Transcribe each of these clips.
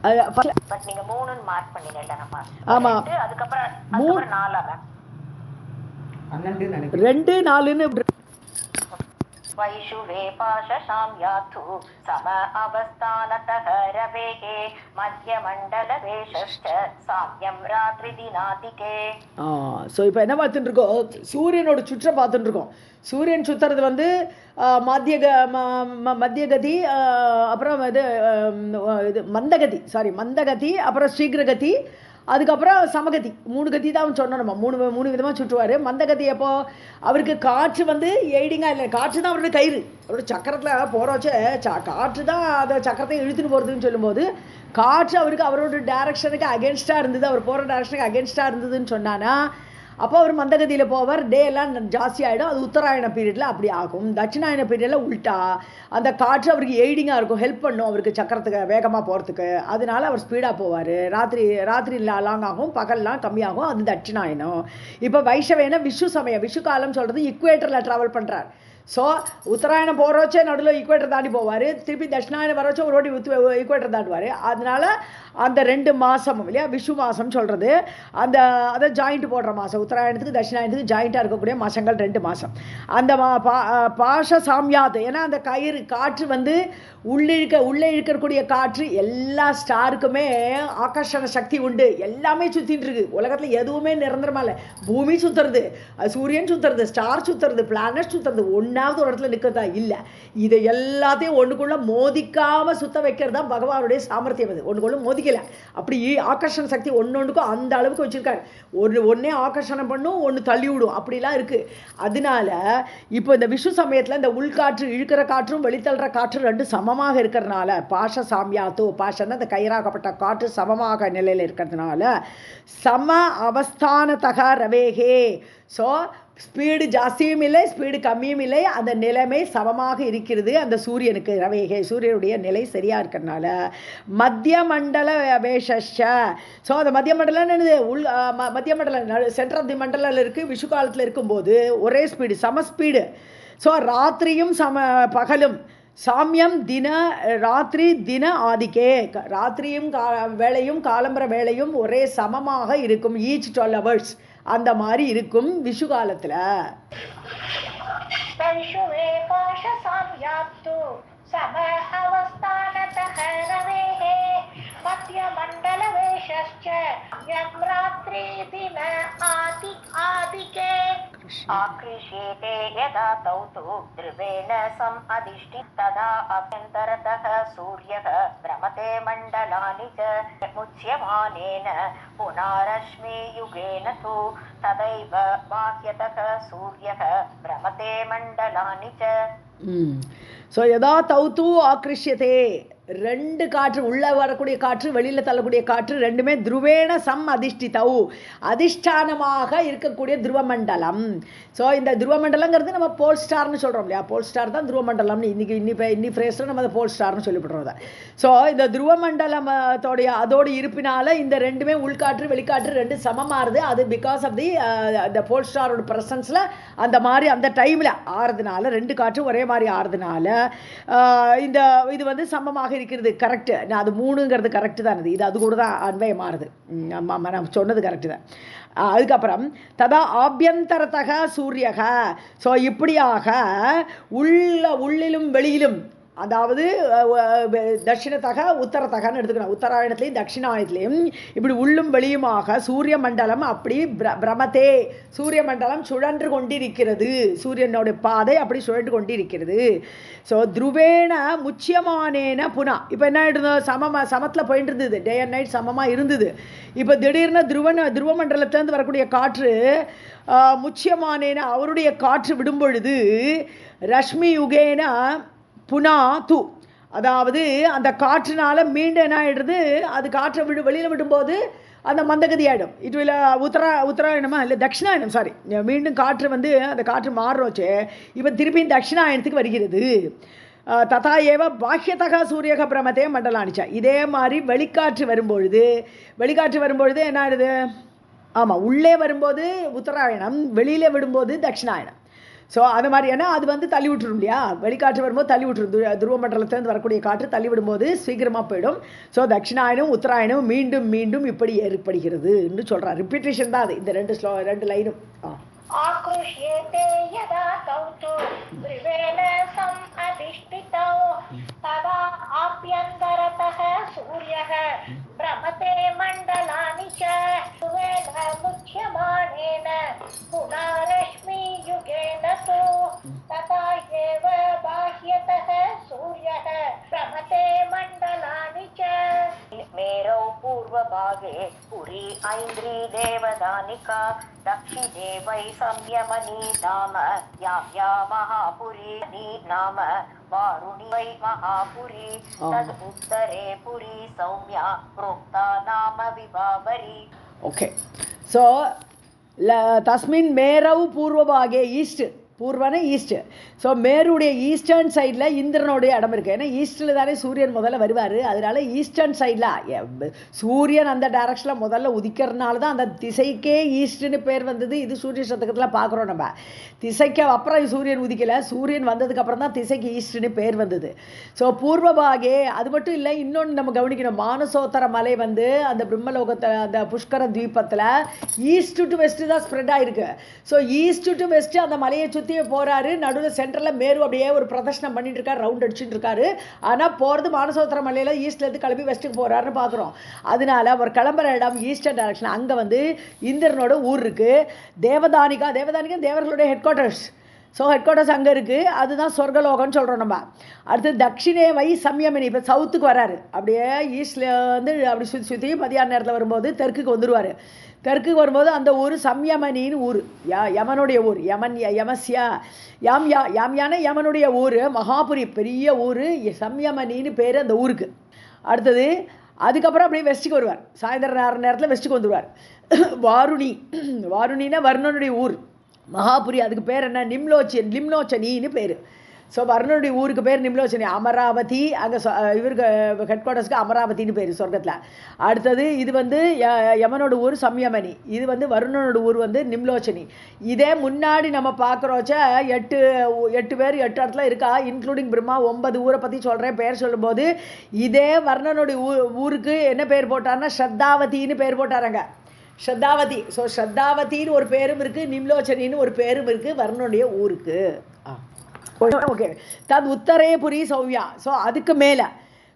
But நீங்க 3 mark பண்ணீங்கல்ல நம்ம. ஆமா, அதுக்கப்புறம் 4 மேம். 2 4ன்னு वैशुवे पाशशाम्यातु सम अवस्थानतः रवेः मध्यमण्डलवेशश्च साम्यं रात्रिदिनादिके. ஸோ இப்போ என்ன பார்த்துட்டு இருக்கோம், சூரியனோட சுற்ற பார்த்துட்டு இருக்கோம். சூரியன் சுற்றுறது வந்து மத்தியகதி, அப்புறம் இது மந்தகதி, அப்புறம் சீக்கிரகதி, அதுக்கப்புறம் சமகதி. 3 கதி தான் சொன்னோம் நம்ம. 3 விதமாக சுற்றுவார். மந்தகதி எப்போ அவருக்கு காற்று வந்து எய்டிங்காக இல்லை, காற்று தான் அவருடைய கயிறு. அவருடைய சக்கரத்தில் போகிறோச்சே காற்று தான் அதை சக்கரத்தை இழுத்துன்னு போகிறதுன்னு சொல்லும்போது காற்று அவருக்கு அவரோட டைரக்ஷனுக்கு அகேன்ஸ்டாக இருந்தது, அவர் போகிற டைரக்ஷனுக்கு அகேன்ஸ்டாக இருந்ததுன்னு சொன்னான்னா அப்போ அவர் மந்தகதியில் போவார். டே எல்லாம் ஜாஸ்தி ஆகிடும். அது உத்தராயண பீரியடில் அப்படி ஆகும். தட்சிணாயன பீரியடில் உள்டா அந்த காற்று அவருக்கு எய்டிங்காக இருக்கும், ஹெல்ப் பண்ணும் அவருக்கு சக்கரத்துக்கு வேகமாக போகிறதுக்கு. அதனால அவர் ஸ்பீடாக போவார். ராத்திரி லாங் ஆகும், பகல்லாம் கம்மியாகும். அது தட்சிணாயனம். இப்போ வைஷவேன விஷு சமயம், விஷு காலம் சொல்கிறது இக்குவேட்டரில் ட்ராவல் பண்ணுறார். ஸோ உத்தராயணம் போகிறோச்சே நடுவில் ஈக்குவேட்டர் தாண்டி போவார், திருப்பி தட்சிணாயனம் வரோச்சோ ஒரு வாட்டி ஈக்குவேட்டர் தாண்டுவார். அதனால் அந்த 2 மாதமும் இல்லையா விஷு மாதம் சொல்கிறது, அதை ஜாயிண்ட் போடுற மாதம். உத்தராயணத்துக்கு தட்சிணாயனத்துக்கு ஜாயிண்ட்டாக இருக்கக்கூடிய மாதங்கள் 2 மாதம். அந்த பாஷ சாமியாத், ஏன்னா அந்த கயிறு காற்று வந்து உள்ளே இழுக்கக்கூடிய காற்று எல்லா ஸ்டாருக்குமே ஆகர்ஷண சக்தி உண்டு. எல்லாமே சுற்றின்னு இருக்கு உலகத்தில், எதுவுமே நிரந்தரமாக இல்லை. பூமி சுற்றுறது, சூரியன் சுற்றுறது, ஸ்டார் சுற்றுறது, பிளானட் சுற்றுறது, ஒன்றாவது ஒரு இடத்துல நிற்கிறதா இல்லை. இதை எல்லாத்தையும் ஒன்றுக்குள்ளே மோதிக்காமல் சுற்ற வைக்கிறது தான் பகவானுடைய சாமர்த்தியம். அது ஒன்றுக்குள்ளே மோதிக்கலை. அப்படி ஆகர்ஷண சக்தி ஒன்றுக்கும் அந்த அளவுக்கு வச்சுருக்காரு. ஒன்றே ஆகர்ஷணம் பண்ணும், ஒன்று தள்ளி விடும், அப்படிலாம் இருக்குது. அதனால இப்போ இந்த விஷு சமயத்தில் இந்த உள்காற்று இழுக்கிற காற்றும் வெளித்தள்ளுற காற்று 2 சமமாக இருக்கிறதுனால பாஷ சாமியாத்தோ, பாஷன்னா அந்த கயிறாக்கப்பட்ட காற்று சமமாக நிலையில் இருக்கிறதுனால சம அவஸ்தானதக ரவேகே. ஸோ ஸ்பீடு ஜாஸ்தியும் இல்லை, ஸ்பீடு கம்மியும் இல்லை, அந்த நிலைமை சமமாக இருக்கிறது அந்த சூரியனுக்கு. ரவேகே, சூரியனுடைய நிலை சரியாக இருக்கிறதுனால மத்திய மண்டல வேஷ. ஸோ அந்த மத்திய மண்டலம் என்னது, மத்திய மண்டலம் சென்டர் ஆஃப் தி மண்டலில் இருக்குது. விஷு காலத்தில் இருக்கும்போது ஒரே ஸ்பீடு, சம ஸ்பீடு. ஸோ ராத்திரியும் பகலும் சாமியம் ராத்திரி தின ஆதிக்கே, ராத்திரியும் வேளையும் காலம்பர வேளையும் ஒரே சமமாக இருக்கும். ஈச் 12 hours அந்த மாதிரி இருக்கும் விஷு காலத்துல. आकृष्येते यदा तौ तु ध्रुवेण सम अधिष्ठि तदा अभ्यन्तरतः सूर्यः भ्रमते मण्डलानि च मुच्यमानेन पुनरश्मियुगेन तु तदैव बाह्यतः सूर्यः भ्रमते मण्डलानि च. ஸோ யதா தௌத்து ஆக்ரிஷ்யதே, 2 காற்று, உள்ளே வரக்கூடிய காற்று வெளியில் தள்ளக்கூடிய காற்று ரெண்டுமே துருவேண சம் அதிஷ்டிதௌ, அதிஷ்டானமாக இருக்கக்கூடிய துருவமண்டலம். ஸோ இந்த துருவமண்டலங்கிறது நம்ம போல் ஸ்டார்னு சொல்கிறோம் இல்லையா, போல் ஸ்டார் தான் துருவமண்டலம்னு இன்னி ஃப்ரேஸில் நம்ம அதை போல் ஸ்டார்னு சொல்லிவிடுறோம் அதை. ஸோ இந்த துருவமண்டலத்தோடைய அதோடு இருப்பினால் இந்த ரெண்டுமே உள்காற்று வெளிக்காற்று 2 சமமாறுது. அது பிகாஸ் ஆஃப் தி போல் ஸ்டாரோட ப்ரெசன்ஸில் அந்த மாதிரி அந்த டைமில் ஆறுதுனால, 2 காற்று ஒரே மாதிரி ஆறுதுனால இது வந்து சமமாக இருக்கிறது. கரெக்டு. நான் அது 3ங்கிறது கரெக்டு தான். இது அது கூட தான் அன்வயம் மாறுது. நான் சொன்னது கரெக்டு தான். அதுக்கப்புறம் ததா ஆபியந்தரத்தக சூரியக. ஸோ இப்படியாக உள்ளிலும் வெளியிலும், அதாவது தட்சிணத்தக உத்தரத்தகன்னு எடுத்துக்கணும். உத்தராயணத்துலேயும் தட்சிணாயணத்துலேயும் இப்படி உள்ளும் வெளியுமாக சூரிய மண்டலம் அப்படி பிரமத்தே, சூரிய மண்டலம் சுழன்று கொண்டிருக்கிறது. சூரியனோட பாதை அப்படி சுழன்று கொண்டிருக்கிறது. ஸோ துருவேண முச்சியமானேன புனா. இப்போ என்ன ஆகிடுது, சமத்தில் போயிட்டு இருந்தது, டே அண்ட் நைட் சமமாக இருந்தது. இப்போ திடீர்னு துருவ மண்டலத்திலேருந்து வரக்கூடிய காற்று முச்சியமானேன அவருடைய காற்று விடும் பொழுது ரஷ்மி யுகேன புனா து, அதாவது அந்த காற்றுனால மீண்டும் என்ன ஆகிடுறது, அது காற்றை வெளியில் விடும்போது அந்த மந்தகதி ஆகிடும். இட் வில் உத்தராயணமா இல்லை தட்சிணாயணம், சாரி, மீண்டும் காற்று வந்து அந்த காற்று மாறுறோச்சு. இப்போ திருப்பியும் தட்சிணாயணத்துக்கு வருகிறது. ததா ஏவ பாஹ்யதக சூரியக பிரமத்தே மண்டலானிச்சா. இதே மாதிரி வெளிக்காற்று வரும்பொழுது என்ன ஆகிடுது, ஆமாம், உள்ளே வரும்போது உத்தராயணம், வெளியில் விடும்போது தட்சிணாயணம். ஸோ அது மாதிரி ஏன்னா அது வந்து தள்ளி விட்டுரும் இல்லையா, வெளிக்காற்று வரும்போது தள்ளி விட்டுரும், துருவ மண்டலத்திலேருந்து வரக்கூடிய காற்று தள்ளி விடும்போது சீக்கிரமாக போயிடும். ஸோ தட்சிணாயனம் உத்தராயணம் மீண்டும் மீண்டும் இப்படி ஏற்படுகிறது என்று சொல்கிறார். ரிப்பீட்டேஷன் தான் அது இந்த ரெண்டு லைனும். आकृष्येते यदा तौ तु त्रिवेण समधिष्ठितौ तदा आभ्यन्तरतः सूर्यः भ्रमते मण्डलानि च मुच्यमानेन पुनरश्मियुगेन तु तथा एव बाह्यतः सूर्यः भ्रमते मण्डलानि च मेरौ पूर्वभागे पुरी ऐन्द्री देवदानिका दक्षिणे वै संयमनी नाम याव्या महापुरी नाम वारुणी वै महापुरी तद् उत्तरे पुरी सौम्या प्रोक्ता नाम विभावरी. ओके, सो तस्मिन् मेरौ पूर्वभागे ईस्ट, பூர்வன ஈஸ்ட். ஸோ மேருடைய ஈஸ்டர்ன் சைடில் இந்திரனுடைய இடம் இருக்குது. ஏன்னா ஈஸ்டில் தானே சூரியன் முதல்ல வருவார். அதனால ஈஸ்டர்ன் சைடில் சூரியன் அந்த டைரக்ஷனில் முதல்ல உதிக்கிறதுனால தான் அந்த திசைக்கே ஈஸ்ட்னு பேர் வந்தது. இது சூரிய சதகத்தில் பார்க்குறோம் நம்ம. திசைக்கு அப்புறம் சூரியன் உதிக்கலை, சூரியன் வந்ததுக்கப்புறம் தான் திசைக்கு ஈஸ்ட்னு பேர் வந்தது. ஸோ பூர்வபாகே அது மட்டும் இல்லை, இன்னொன்று நம்ம கவனிக்கணும். மானசோத்தர மலை வந்து அந்த பிரம்மலோகத்தில் அந்த புஷ்கர தீபத்தில் ஈஸ்ட் டு வெஸ்ட்டு தான் ஸ்ப்ரெட் ஆகிருக்கு. ஸோ ஈஸ்ட் டு வெஸ்ட்டு அந்த மலையை சுற்றி போறாரு. நடுவில் சென்டரில் மேரு அப்படியே ஒரு பிரதர்ஷனம் பண்ணிட்டு இருக்காரு, ரவுண்ட் அடிச்சுட்டு இருக்காரு. ஆனால் போகிறது மானசோத்திர மலையில் ஈஸ்ட்லேருந்து கிளம்பி வெஸ்ட்டுக்கு போகிறாருன்னு பார்க்குறோம். அதனால அவர் கிளம்புற இடம் ஈஸ்டர்ன் டைரக்ஷன். அங்கே வந்து இந்திரனோட ஊர் இருக்குது. தேவதானிகா தேவர்களுடைய head quarters. So head quarters அங்கே இருக்குது. அதுதான் சொர்க்கலோகம்னு சொல்கிறோம் நம்ம. அடுத்து தட்சிணே வை சம்யமனி, இப்போ சவுத்துக்கு வராரு. அப்படியே ஈஸ்டில் வந்து அப்படி சுற்றி மதியான நேரத்தில் வரும்போது தெற்குக்கு வந்துடுவார். தெற்குக்கு வரும்போது அந்த ஊர் சம்யமனின்னு ஊர், யமனுடைய ஊர். யமஸ்யா யாம்யான யமனுடைய ஊர். மகாபுரி பெரிய ஊர், சம்யமனின்னு பேர் அந்த ஊருக்கு. அடுத்தது அதுக்கப்புறம் அப்படியே வெஸ்ட்டுக்கு வருவார். சாயந்தரம் நேரத்தில் வெஸ்ட்டுக்கு வந்துடுவார். வாருணின்னா வர்ணனுடைய ஊர். மகாபுரி அதுக்கு பேர் என்ன, லிம்னோச்சனின்னு பேர். ஸோ வர்ணனுடைய ஊருக்கு பேர் நிம்லோச்சனி. அமராவதி அங்கே இவருக்கு ஹெட் குவார்ட்டர்ஸ்க்கு அமராவதினு பேர் சொர்க்கத்தில். அடுத்தது இது வந்து யமனோட ஊர் சம்யமனி. இது வந்து வருணனோட ஊர் வந்து நிம்லோச்சனி. இதே முன்னாடி நம்ம பார்க்குறோச்ச எட்டு பேர் 8 இடத்துல இருக்கா, இன்க்ளூடிங் பிரம்மா. 9 ஊரை பற்றி சொல்கிறேன். பேர் சொல்லும்போது இதே வர்ணனுடைய ஊருக்கு என்ன பேர் போட்டார்னா ஸ்ரத்தாவதின்னு பேர் போட்டாராங்க. ஸ்ரத்தாவதி. ஸோ ஸ்ரத்தாவதின்னு ஒரு பேரும் இருக்குது, நிம்லோச்சனின்னு ஒரு பேரும் இருக்குது வர்ணனுடைய ஊருக்கு. ஓகே, தது உத்தரே புரி சௌவ்யா. ஸோ அதுக்கு மேலே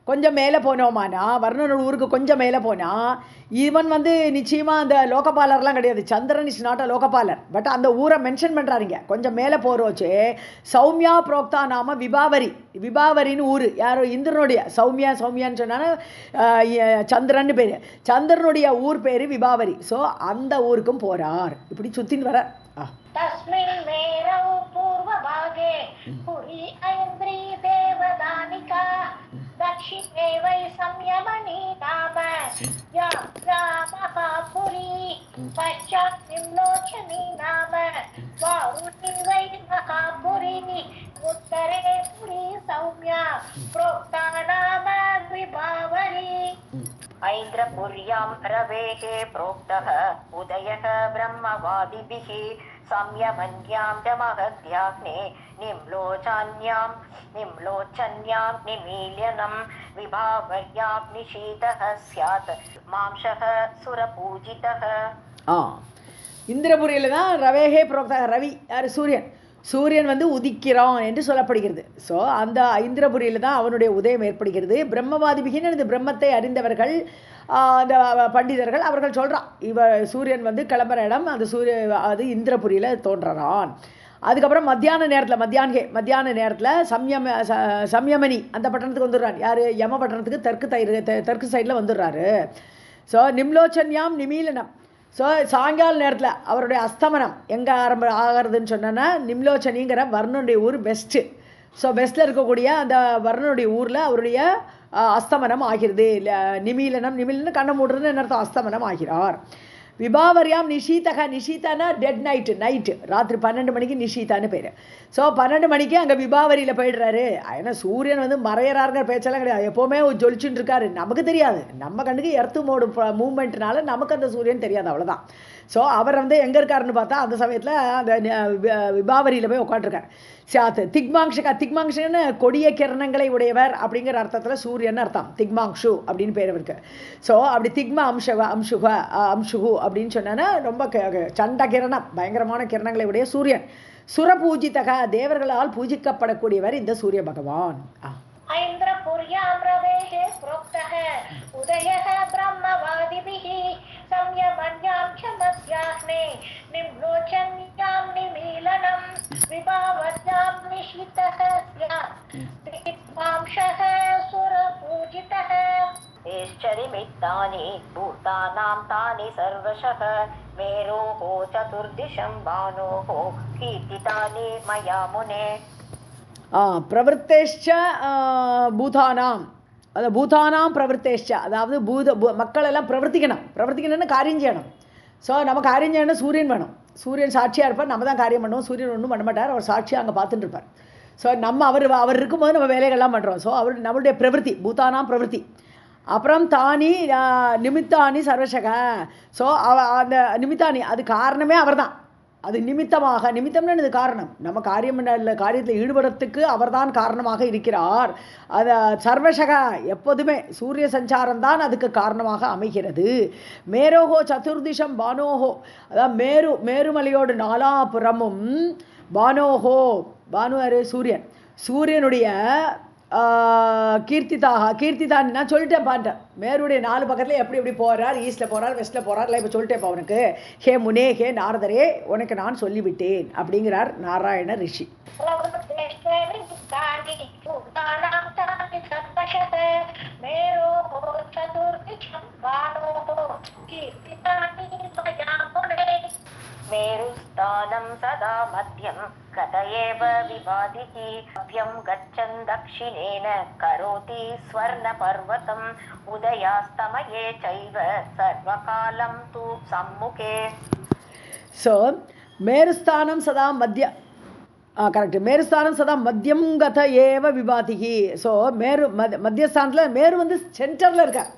கொஞ்சம் மேலே போனோமானா, வர்ணனோட ஊருக்கு கொஞ்சம் மேலே போனால் இவன் வந்து நிச்சயமாக அந்த லோகபாலர்லாம் கிடையாது. சந்திரன் இஸ் நாட் அ லோகபாலர். பட் அந்த ஊரை மென்ஷன் பண்ணுறாருங்க. கொஞ்சம் மேலே போகிறோச்சு சௌமியா புரோக்தா நாம விபாவரின்னு ஊர். யாரோ இந்திரனுடைய சௌமியான்னு சொன்னாலும் சந்திரன்னு பேர். சந்திரனுடைய ஊர் பேர் விபாவரி. ஸோ அந்த ஊருக்கும் போகிறார். இப்படி சுற்றின்னு வர. तस्मिन् मेरौ पूर्वभागे पुरी ऐन्द्री देवदानिका दक्षिणे वै संयमनी नाम या महापुरी पश्चात् निम्नोचनी नाम वारुणी वै महापुरी उत्तरे पुरी सौम्या प्रोक्ता नाम विभावरी. ऐन्द्रपुर्यां रवेः प्रोक्तः उदयः ब्रह्मवादिभिः संयमन्यां च महद्याग्ने निम्लोचन्यां निमील्यनं विभावर्यां निशीतः स्यात् मांसः सुरपूजितः. இந்திரபுரியில் தான் ரவேகே புரோக்தா. ரவி யார், சூரியன் வந்து உதிக்கிறான் என்று சொல்லப்படுகிறது. ஸோ அந்த இந்திரபுரியில் தான் அவனுடைய உதயம் ஏற்படுகிறது. பிரம்மவாதிபிகின்னு இந்த பிரம்மத்தை அறிந்தவர்கள், அந்த பண்டிதர்கள், அவர்கள் சொல்கிறான் சூரியன் வந்து கிளம்புற இடம் அது இந்திரபுரியில் தோன்றுறான். அதுக்கப்புறம் மத்தியான நேரத்தில் சம்யமனி அந்த பட்டணத்துக்கு வந்துடுறான். யார், யம பட்டணத்துக்கு தெற்கு சைடில் வந்துடுறாரு. ஸோ நிம்லோச்சன்யாம் நிமீலனம். ஸோ சாயங்கால நேரத்தில் அவருடைய அஸ்தமனம் எங்கே ஆகிறதுன்னு சொன்னோன்னா நிம்லோச்சனிங்கிற வர்ணனுடைய ஊர் வெஸ்ட்டு. ஸோ வெஸ்ட்டில் இருக்கக்கூடிய அந்த வர்ணனுடைய ஊரில் அவருடைய அஸ்தமனம் ஆகிறது. நிமீலனம் கண்ணை மூடுறதுன்னு என்ன அர்த்தம், அஸ்தமனம் ஆகிறார். விபாவரியாம் நிஷீத்தானா டெட் நைட்டு ராத்திரி 12 மணிக்கு நிஷீத்தான்னு பேர். ஸோ 12 மணிக்கு அங்கே விபாவரியில் போயிடுறாரு. ஏன்னா சூரியன் வந்து மறையறாருங்கிற பேச்செல்லாம் கிடையாது, எப்போவுமே ஜொலிச்சுட்டு இருக்காரு. நமக்கு தெரியாது, நம்ம கண்ணுக்கு எர்த்து மோடு மூவ்மெண்ட்னால நமக்கு அந்த சூரியன் தெரியாது, அவ்வளோதான். ஸோ அவர் வந்து எங்கே இருக்காருன்னு பார்த்தா அந்த சமயத்தில் அந்த விபாவரியில் போய் உட்காந்துருக்கார். சாத் திக்மாங்ஷகா, திக்மாங்ஷன்னு கொடிய கிரணங்களை உடையவர் அப்படிங்கிற அர்த்தத்தில் சூரியன் அர்த்தம். திக்மாங்ஷு அப்படின்னு பேர் இருக்கு. ஸோ அப்படி திக்ம அம்சுகு அப்படின்னு சொன்னா ரொம்ப சண்ட கிரணம், பயங்கரமான கிரணங்களை உடைய சூரியன். சுரபூஜிதக, தேவர்களால் பூஜிக்கப்படக்கூடியவர் இந்த சூரிய பகவான். ஐந்திரபுர்யாம் பிரவேஷே ப்ரோக்தஹ உதயஹ பிரம்மவாதிபிஹ சம்யமன்யாம் ச மத்யாஹ்னே நிம்லோச்சன்யாம் நிமீலனம் விபாவத்யாம் நிஷ்விதஹ ஸ்யாத் சுரபூஜிதஹ ஏஷ்சரிமித்தானி பூதானாம் தானி சர்வஷः மேரோஹோ சதுர்திஷம் பானோஹோ கீர்த்திதானி மயா முனே. பிரவருத்தேஷ்ச பூதானாம், அது பூதானாம் பிரவருத்தேஷ்ச, அதாவது மக்கள் எல்லாம் பிரவர்த்திக்கணும்னு காரியம் செய்யணும். ஸோ நம்ம காரியம் செய்யணும், சூரியன் வேணும். சூரியன் சாட்சியாக இருப்பார், நம்ம தான் காரியம் பண்ணுவோம். சூரியன் ஒன்றும் பண்ண மாட்டார், அவர் சாட்சியாக அங்கே பார்த்துட்டு இருப்பார். ஸோ நம்ம அவர் இருக்கும்போது நம்ம வேலைகள்லாம் பண்ணுறோம். ஸோ அவர் நம்மளுடைய பிரவருத்தி, பூதானாம் பிரவருத்தி. அப்புறம் தானி நிமித்தானி சர்வசக, ஸோ அந்த நிமித்தானி அது காரணமே அவர் தான். அது நிமித்தமாக, நிமித்தம்னு இது காரணம். நம்ம காரியத்தில் ஈடுபடுறதுக்கு அவர்தான் காரணமாக இருக்கிறார். அது சர்வசக, எப்போதுமே சூரிய சஞ்சாரம் தான் அதுக்கு காரணமாக அமைகிறது. மேரோஹோ சதுர்திஷம் பானோஹோ, அதாவது மேருமலையோடு நாலாபுறமும் பானோஹோ, பானு யாரு? சூரியன். சூரியனுடைய கீர்த்திதானி நான் சொல்லிட்டேன் பாட்டேன். மேருடைய 4 பக்கத்தில் எப்படி போகிறார், ஈஸ்டில் போகிறார், வெஸ்ட்டில் போகிறார், இல்லை இப்போ சொல்லிட்டேன் அவனுக்கு. ஹே முனே, ஹே நாரதரே, உனக்கு நான் சொல்லிவிட்டேன் அப்படிங்கிறார் நாராயண ரிஷி. மேருஸ்தானம் சதா மத்யம் கதயேவ விபாதிஹி அவ்யம் கச்சன் தக்ஷிணேன கரோதி ஸ்வர்ண பர்வதம் உதயாஸ்தமயே சைவ சர்வகாலம் தூ சம்முகே. ஸோ மேருஸ்தானம் சதா கரெக்ட், மேருஸ்தானம் சதா மத்தியம் கத ஏவ விபாதிஹி. ஸோ மத்தியஸ்தானத்தில் மேரு வந்து சென்டரில் இருக்கார்.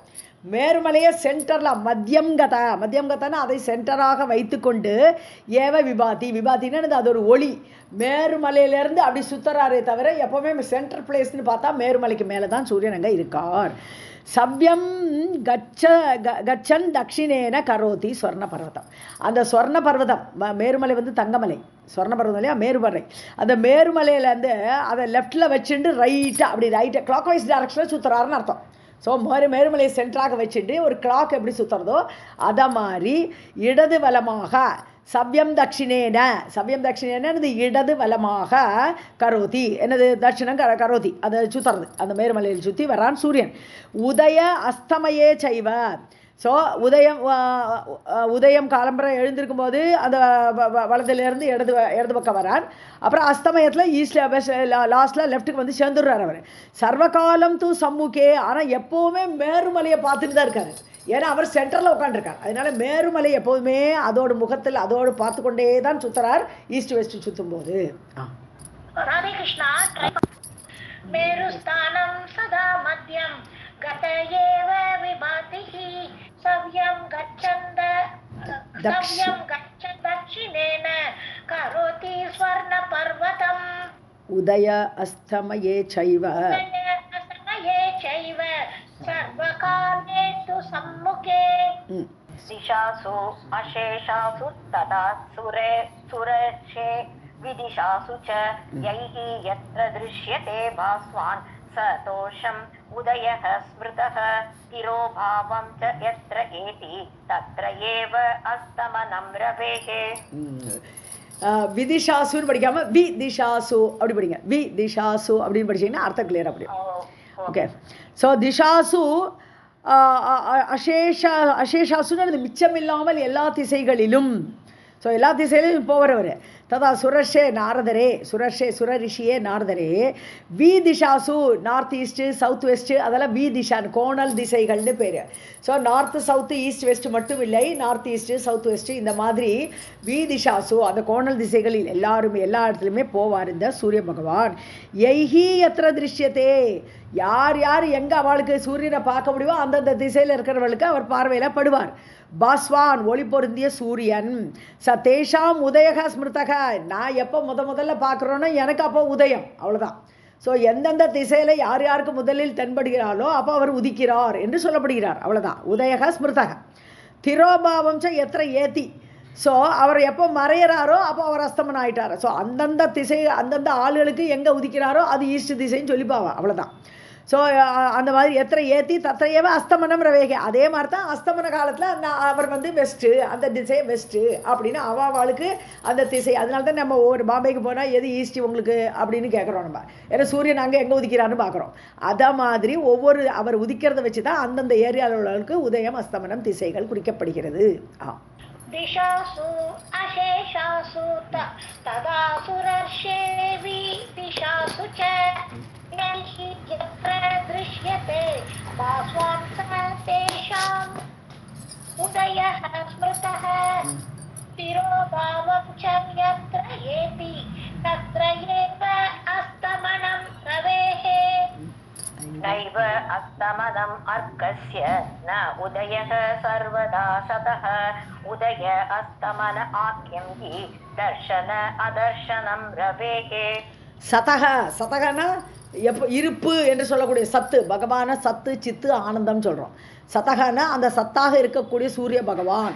மேருமலையை சென்டரில் மத்தியம் கதான்னா அதை சென்டராக வைத்துக்கொண்டு ஏவ விபாதின்னு அது ஒரு ஒளி. மேருமலையிலேருந்து அப்படி சுத்தராரே தவிர எப்போவுமே சென்டர் பிளேஸ்ன்னு பார்த்தா மேருமலைக்கு மேலே தான் சூரியன் அங்கே இருக்கார். சவ்யம் கச்சன் தக்ஷிணேன கரோதி ஸ்வர்ண பர்வதம். அந்த ஸ்வர்ண பர்வதம், மேருமலை வந்து தங்கமலை, ஸ்வர்ண பர்வதம் இல்லையா, மேருமலை. அந்த மேருமலையிலேருந்து அதை லெஃப்டில் வச்சுட்டு ரைட்டாக கிளாக் வைஸ் டைரக்ஷனில் சுற்றுறாருன்னு அர்த்தம். ஸோ மேருமலையை சென்டராக வச்சுட்டு ஒரு கிளாக் எப்படி சுற்றுறதோ அதை மாதிரி இடது வலமாக சவ்யம் தட்சிணேன இடது வலமாக கரோதி, என்னது தட்சிணம் கரோதி, அதை சுற்றுறது. அந்த மேருமலையில் சுற்றி வரான் சூரியன். உதய அஸ்தமயே சைவ. ஸோ உதயம் காலம்பரை எழுந்திருக்கும் போது அந்த வலதுலேருந்து இடது பக்கம் வரான். அப்புறம் அஸ்தமயத்தில் ஈஸ்டில் லாஸ்ட்டில் லெஃப்ட்டுக்கு வந்து சேர்ந்துடுறார் அவர். சர்வகாலம் தூ சம்முகே, ஆனால் எப்போவுமே மேருமலையை பார்த்துட்டு தான் இருக்காரு. ஏன்னா அவர் சென்டரில் உட்காந்துருக்கார். அதனால மேருமலை எப்போதுமே அதோட முகத்தில் அதோடு பார்த்து கொண்டே தான் சுற்றுறார் ஈஸ்ட் வெஸ்ட் சுற்றும் போது. ராதே கிருஷ்ணா. மேருஸ்தானம் சதா மத்யம் கதயேவ விபாதிஹி சவ்யம் கச்சன் தக்ஷிணேன கரோதி ஸ்வர்ண பர்வதம் உதய அஸ்தமயே சைவ சர்வகாலே து சம்முகே. திசாசு அசேஷாசு ததா சுரேஷே விதிஷாசு ச யைஹி யத்ர திருஷ்யதே பாஸ்வான் சதோஷம் உதயः ஸ்மிருதः திரோபாவம் ச யத்ர ஏதி தத்ர ஏவ அஸ்தமனம் ரவேஹே. விதிஷாசுன்னு படிக்காம திஷாசு அப்படி படிங்க. திஷாசு அப்படின்னு படிச்சீங்கன்னா அர்த்தம் கிளியர் அப்படி. ஓகே. ஸோ திஷாசு அசேஷாசுன்னு மிச்சமில்லாமல் எல்லா திசைகளிலும். ஸோ எல்லா திசையிலும் போகிறவர். ததா சுரர்ஷே நாரதரே சுரரிஷியே நாரதரே வி திஷாசு நார்த் ஈஸ்ட்டு சவுத் வெஸ்ட்டு அதெல்லாம் வி திஷான்னு கோணல் திசைகள்னு பேர். So north south east west மட்டும் இல்லை, நார்த் ஈஸ்ட்டு சவுத் வெஸ்ட்டு இந்த மாதிரி வி திஷாசு அந்த கோணல் திசைகளில் எல்லாருமே எல்லா இடத்துலையுமே போவார் இந்த சூரிய பகவான். எய்ஹி எத்திர திருஷ்யத்தே, யார் யார் எங்கே அவளுக்கு சூரியனை பார்க்க முடியுமோ அந்தந்த திசையில் இருக்கிறவர்களுக்கு அவர் பார்வையில் படுவார். பாஸ்வான் ஒளி பொருந்திய சூரியன். தேஷாம் உதயக ஸ்மிருதக, நான் எப்போ முதல்ல பார்க்குறோன்னோ எனக்கு அப்போ உதயம், அவ்வளோதான். ஸோ எந்தெந்த திசையில் யார் யாருக்கு முதலில் தென்படுகிறாரோ அப்போ அவர் உதிக்கிறார் என்று சொல்லப்படுகிறார், அவ்வளோதான். உதயக ஸ்மிருதக. திரோபாவம் எத்திர ஏத்தி, ஸோ அவர் எப்போ மறையிறாரோ அப்போ அவர் அஸ்தமனம் ஆகிட்டார். ஸோ அந்தந்த திசை அந்தந்த ஆளுகளுக்கு எங்கே உதிக்கிறாரோ அது ஈஸ்ட் திசைன்னு சொல்லிப்பாவா, அவ்வளோதான். ஸோ அந்த மாதிரி எத்தனை ஏற்றி தத்தையவ அஸ்தமனம் ரவேகை, அதே மாதிரி தான் அஸ்தமன காலத்தில் அந்த அவர் வெஸ்ட்டு, அந்த திசை வெஸ்ட்டு அப்படின்னு அவாவாளுக்கு அந்த திசை. அதனால தான் நம்ம ஒரு பாம்பேக்கு போனால் எது ஈஸ்ட் உங்களுக்கு அப்படின்னு கேட்குறோம் நம்ம, ஏன்னா சூரியன் அங்கே எங்கே உதிக்கிறான்னு பார்க்குறோம். அதை மாதிரி ஒவ்வொரு அவர் உதிக்கிறத வச்சு தான் அந்தந்த ஏரியாவில் உள்ளவர்களுக்கு உதயம் அஸ்தமனம் திசைகள் குறிக்கப்படுகிறது. दिशासु अशेषासु तदा सुरर्षेवि दिशासु च नैहि यत्र दृश्यते भास्वान् तेषाम् उदयः स्मृतः तिरोभावं च यत्र येति तत्र एव अस्तमनं रवेः नैव अस्तमनम् अर्कस्य न उदयः सर्वदा सतः उदय अस्तमन आख्यं हि दर्शन अदर्शनं रवेः. சதகனா எப்போ இருப்பு என்று சொல்லக்கூடிய சத்து பகவான சத்து சித்து ஆனந்தம் சொல்கிறோம். சதகனா அந்த சத்தாக இருக்கக்கூடிய சூரிய பகவான்,